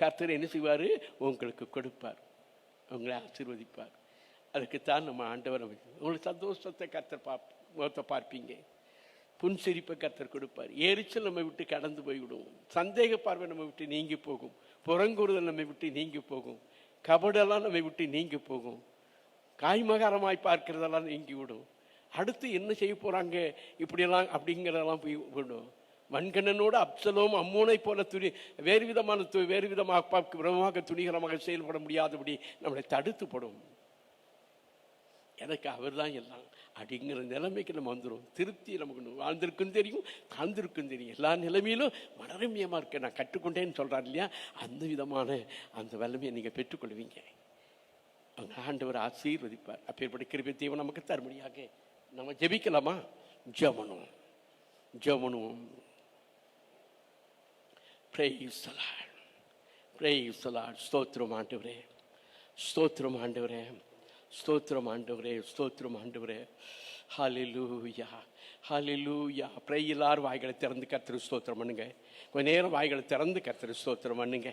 கர்த்தர் என்ன செய்வார்? உங்களுக்கு கொடுப்பார், உங்களை ஆசீர்வதிப்பார். அதுக்குத்தான் நம்ம ஆண்டவர் உங்களுக்கு சந்தோஷத்தை கர்த்தர் முகத்தை பார்ப்பீங்க. புன்சிரிப்பை கர்த்தர் கொடுப்பார். எரிச்சல் நம்ம விட்டு கடந்து போய்விடும். சந்தேக பார்வை நம்ம விட்டு நீங்கி போகும். புறங்கூறுதல் நம்மை விட்டு நீங்கி போகும். கபடெல்லாம் நம்மை விட்டு நீங்கி போகும். காய்மகாரமாய் பார்க்கிறதெல்லாம் நீங்கி விடும். அடுத்து என்ன செய்ய போகிறாங்க இப்படியெல்லாம் அப்படிங்கிறதெல்லாம் போய் விடும். வன்கண்ணனோடு அப்சலோம் அம்மோனை போல வேறு விதமாக பிரமமாக துணிகரமாக செயல்பட முடியாதபடி நம்மளை தடுத்துப்படும். எனக்கு அவர் தான் எல்லாம் அப்படிங்கிற நிலைமைக்கு நம்ம வந்துடும். திருப்தி நமக்கு வாழ்ந்திருக்கும் தெரியும், தாழ்ந்திருக்கும் தெரியும். எல்லா நிலைமையிலும் மனரமியமாக இருக்க நான் கற்றுக்கொண்டேன்னு சொல்கிறார் இல்லையா? அந்த விதமான அந்த வல்லமையை நீங்கள் பெற்றுக்கொள்வீங்க. அவங்க ஆண்டவர் ஆசீர்வதிப்பார். அப்பேற்பட்ட கிருபை தேவன் நமக்கு தரும்படியாக நம்ம ஜெபிக்கலாமா? ஜெபனும் praise the lord, praise the lord. ஸ்தோத்திரம் ஆண்டவரே, ஸ்தோத்திரம் ஆண்டவரே, ஸ்தோத்திரம் ஆண்டவரே, ஸ்தோத்திரம் ஆண்டவரே. ஹல்லேலூயா. ஹல்லேலூயா. எல்லாரும் வாய்களை திறந்து கர்த்தருக்கு ஸ்தோத்திரம் பண்ணுங்க. கொஞ்ச நேரம் வாய்களை திறந்து கர்த்தருக்கு ஸ்தோத்திரம் பண்ணுங்க.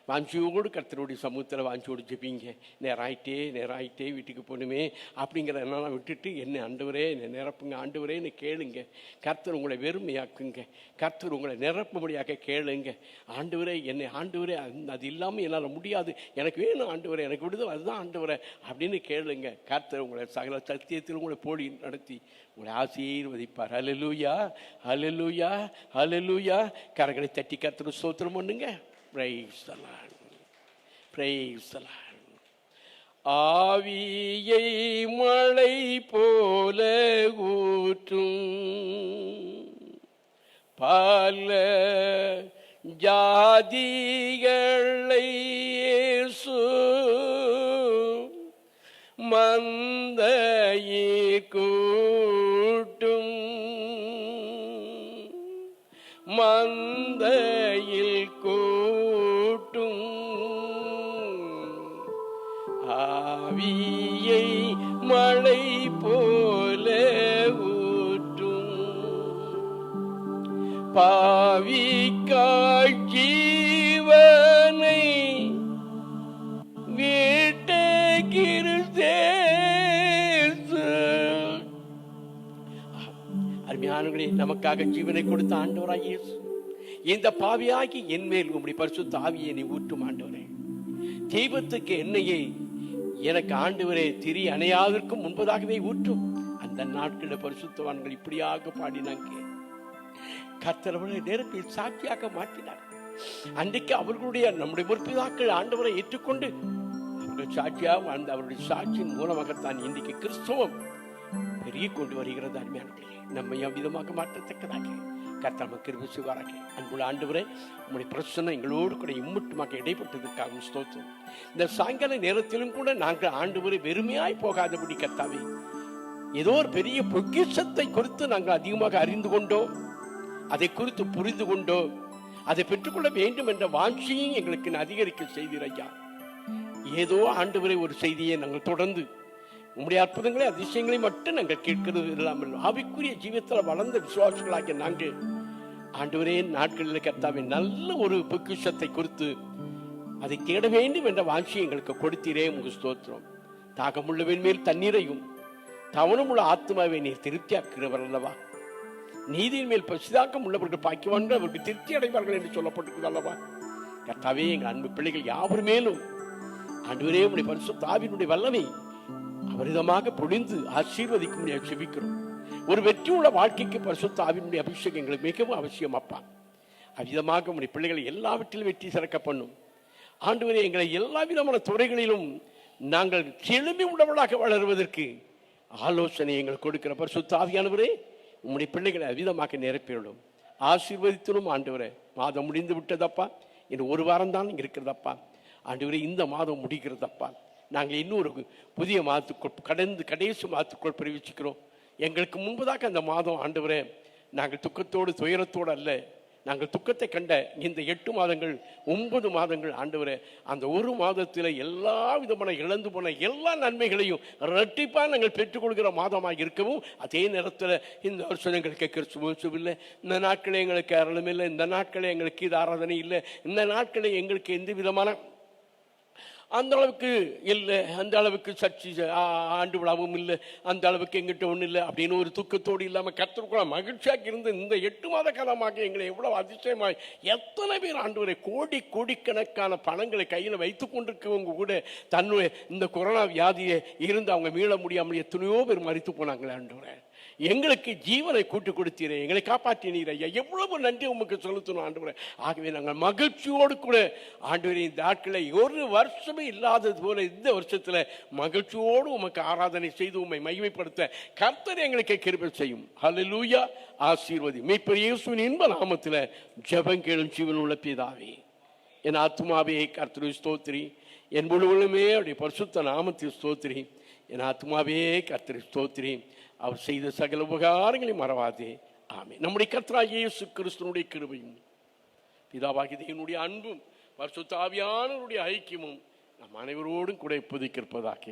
வாஞ்சியோடு கர்த்தருடைய சமூகத்தில் வாஞ்சியோடு ஜெபிங்க. நேராயிட்டே வீட்டுக்கு போகணுமே அப்படிங்கிறதெல்லாம் விட்டுட்டு என்ன ஆண்டவரே என்னை நிரப்புங்க ஆண்டவரேன்னு கேளுங்க. கர்த்தர் உங்களை வெறுமையாக்குங்க. கர்த்தர் உங்களை நிரப்பும்படியாக கேளுங்க. ஆண்டவரே என்னை ஆண்டவரே அது இல்லாமல் என்னால் முடியாது, எனக்கு வேணும் ஆண்டவரே, எனக்கு விடுதலை அதுதான் ஆண்டவரே அப்படின்னு கேளுங்க. கர்த்தர் உங்களை சகல சத்தியத்தில் உங்களை போடி நடத்தி உங்களை ஆசீர்வதிப்பார். ஹல்லேலூயா, ஹல்லேலூயா, ஹல்லேலூயா. கரங்களை தட்டி கர்த்தருக்கு ஸ்தோத்திரம் பண்ணுங்க. Praise the Lord. Praise the Lord. ஆவியை மழை போல ஊற்றும் பல ஜாதிகளை இயேசு மந்தையில் கூட்டும் மந்தையில் கூட்டும் ஆவியை மழை போல ஊற்றும் பாவிக்காய் ஜீவனை விட்ட கிறிஸ்தேசு. அருமையானவர்களே, நமக்காக ஜீவனை கொடுத்த ஆண்டவராய் இயேசு இந்த பாவியாகி என் மேல் உம்முடைய பரிசுத்த ஆவியை நீ ஊற்றும் ஆண்டவரே. தீபத்துக்கு எண்ணெயை எனக்கு ஆண்டவரே திரி அணையாதற்கும் முன்பதாகவே ஊற்றும். அந்த நாட்களில் பரிசுத்தவான்கள் இப்படியாக பாடினாங்க. கர்த்தர் அவர்களை நெருப்பில் சாட்சியாக மாற்றினார். அன்றைக்கு அவர்களுடைய நம்முடைய முற்பிதாக்கள் ஆண்டவரை ஏற்றுக்கொண்டு அவர்கள் சாட்சியாக வாழ்ந்த அவருடைய சாட்சியின் மூலமாகத்தான் இன்றைக்கு கிறிஸ்தவம் பெருகி கொண்டு வருகிறது. அருமையானவர்களே, நம்மை அவ்விதமாக மாற்றத்தக்கதாக கர்த்தர் நமக்கு கிருபை செய்வாராக. அன்புள்ள ஆண்டவரே, உங்களுடைய பிரச்சனை எங்களோடு கூட இம்மட்டுமாக இடைப்பட்டதற்காக ஸ்தோத்திரம். இந்த சாயங்கால நேரத்திலும் கூட நாங்கள் ஆண்டவரை வெறுமையாய் போகாதபடி கர்த்தாவே ஏதோ ஒரு பெரிய பொக்கிஷத்தை குறித்து நாங்கள் அதிகமாக அறிந்து கொண்டோம், அதை குறித்து புரிந்து கொண்டோம், அதை பெற்றுக்கொள்ள வேண்டும் என்ற வாஞ்சியும் எங்களுக்கு அதிகரிக்க செய்தீர் ஐயா. ஏதோ ஆண்டவரை ஒரு செய்தியை நாங்கள் தொடர்ந்து உங்களுடைய அற்புதங்களை அதிசயங்களை மட்டும் நாங்கள் கேட்கிறது இல்லாமல் ஆவிக்குரிய ஜீவியத்தில் வளர்ந்த விசுவாசிகளாகிய நாங்கள் ஆண்டவரே நாட்களில் கர்த்தாவே நல்ல ஒரு பொக்கிஷத்தை குறித்து அதை தேட வேண்டும் என்ற வாஞ்சியை எங்களுக்கு கொடுத்தீரே. உங்கள் ஸ்தோத்திரம். தாகமுள்ளவன் மேல் தண்ணீரையும் தவணமுள்ள ஆத்மாவை நீர் திருப்தியாக்குகிறவர் அல்லவா. நீதியின் மேல் பசிதாக்கம் உள்ளவர்கள் பாக்கியவான்கள் அவர்கள் திருப்தி அடைவார்கள் என்று சொல்லப்பட்டிருக்கிறது அல்லவா. கர்த்தாவே, எங்கள் அன்பு பிள்ளைகள் யாவர் மேலும் ஆண்டவரே உம்முடைய பரிசுத்த ஆவியினுடைய வல்லமை அவரிதமாக பொழிந்து ஆசீர்வதிக்கும் செபிக்கிறோம். ஒரு வெற்றியுள்ள வாழ்க்கைக்கு பரிசுத்த ஆவியினுடைய அபிஷேகம் எங்களுக்கு மிகவும் அவசியம் அப்பா. அவ்விதமாக உம்முடைய பிள்ளைகளை எல்லாவற்றிலும் வெற்றி சிறக்க பண்ணும் ஆண்டவரே. எங்களை எல்லா விதமான துறைகளிலும் நாங்கள் செழுமை உள்ளவர்களாக வளருவதற்கு ஆலோசனை எங்கள் கொடுக்கிற பரிசுத்த ஆவியானவரே, உம்முடைய பிள்ளைகளை அவ்விதமாக நிரப்பிவிடும் ஆசீர்வதித்திலும் ஆண்டவரே. மாதம் முடிந்து விட்டதப்பா, இன்னும் ஒரு வாரம் தான் இருக்கிறதப்பா ஆண்டவரே. இந்த மாதம் முடிகிறதப்பா, நாங்கள் இன்னொரு புதிய மாதத்துக்குள் கடைசி மாதத்துக்குள் பிரவேசிக்கிறோம். எங்களுக்கு முன்பதாக அந்த மாதம் ஆண்டவரே நாங்கள் துக்கத்தோடு துயரத்தோடு அல்ல, நாங்கள் துக்கத்தை கண்ட இந்த 8 மாதங்கள் 9 மாதங்கள் ஆண்டவரே அந்த ஒரு மாதத்தில் எல்லா விதமான இழந்து போன எல்லா நன்மைகளையும் இரட்டிப்பாக நாங்கள் பெற்றுக்கொள்கிற மாதமாக இருக்கவும், அதே நேரத்தில் இந்த வருஷம் எங்களுக்கு கிறிஸ்துவம் இல்லை, இந்த நாட்களே எங்களுக்கு அருளும் இல்லை, இந்த நாட்களே எங்களுக்கு இது ஆராதனை இல்லை, இந்த நாட்களே எங்களுக்கு எந்த விதமான அந்த அளவுக்கு இல்லை, அந்த அளவுக்கு சர்ச்சை ஆண்டு விழாவும் இல்லை, அந்த அளவுக்கு எங்கிட்ட ஒன்றும் இல்லை அப்படின்னு ஒரு துக்கத்தோடு இல்லாமல் கர்த்தருக்குள்ள மகிழ்ச்சியாக இருந்து இந்த 8 மாத காலமாக எங்களை எவ்வளோ அதிசயமாய் எத்தனை பேர் ஆண்டவரை கோடிக்கணக்கான பணங்களை கையில் வைத்து கொண்டிருக்கவங்க கூட தன்னுடைய இந்த கொரோனா வியாதியை இருந்து அவங்க மீள முடியாமல் எத்தனையோ பேர் மரித்து போனாங்களே ஆண்டவரை. எங்களுக்கு ஜீவனை கூட்டு கொடுத்தீரே, எங்களை காப்பாற்றினீர் ஐயா. எவ்வளவு நன்றி உமக்கு செலுத்தணும் ஆண்டவரே. ஆகவே நாங்கள் மகிழ்ச்சியோடு கூட ஆண்டவரே இந்த ஆட்களை ஒரு வருஷமே இல்லாதது போல இந்த வருஷத்துல மகிழ்ச்சியோடு உமக்கு ஆராதனை செய்து உம்மை மகிமைப்படுத்த கர்த்தர் எங்களுக்கு கிருபை செய்யும். ஹல்லேலூயா. ஆசீர்வதி மீட்பர் இயேசுவின் இன்ப நாமத்தில் ஜெபம் கேளும் ஜீவன் உள்ள பிதாவே. என் ஆத்மாவே கர்த்தரை ஸ்தோத்திரி, என் முழுவதுமே அவருடைய பரிசுத்த நாமத்தில் ஸ்தோத்திரி. என் ஆத்மாவே கர்த்தரை ஸ்தோத்திரி, அவர் செய்த சகல உபகாரங்களை மறவாதே. ஆமென். நம்முடைய கர்த்தராகிய இயேசு கிறிஸ்துவினுடைய கிருபையும் பிதாவாகிய தேவனுடைய அன்பும் பரிசுத்த ஆவியானவருடைய ஐக்கியமும் நம் அனைவரோடும் கூட இப்போதைக்கு இருப்பதாக.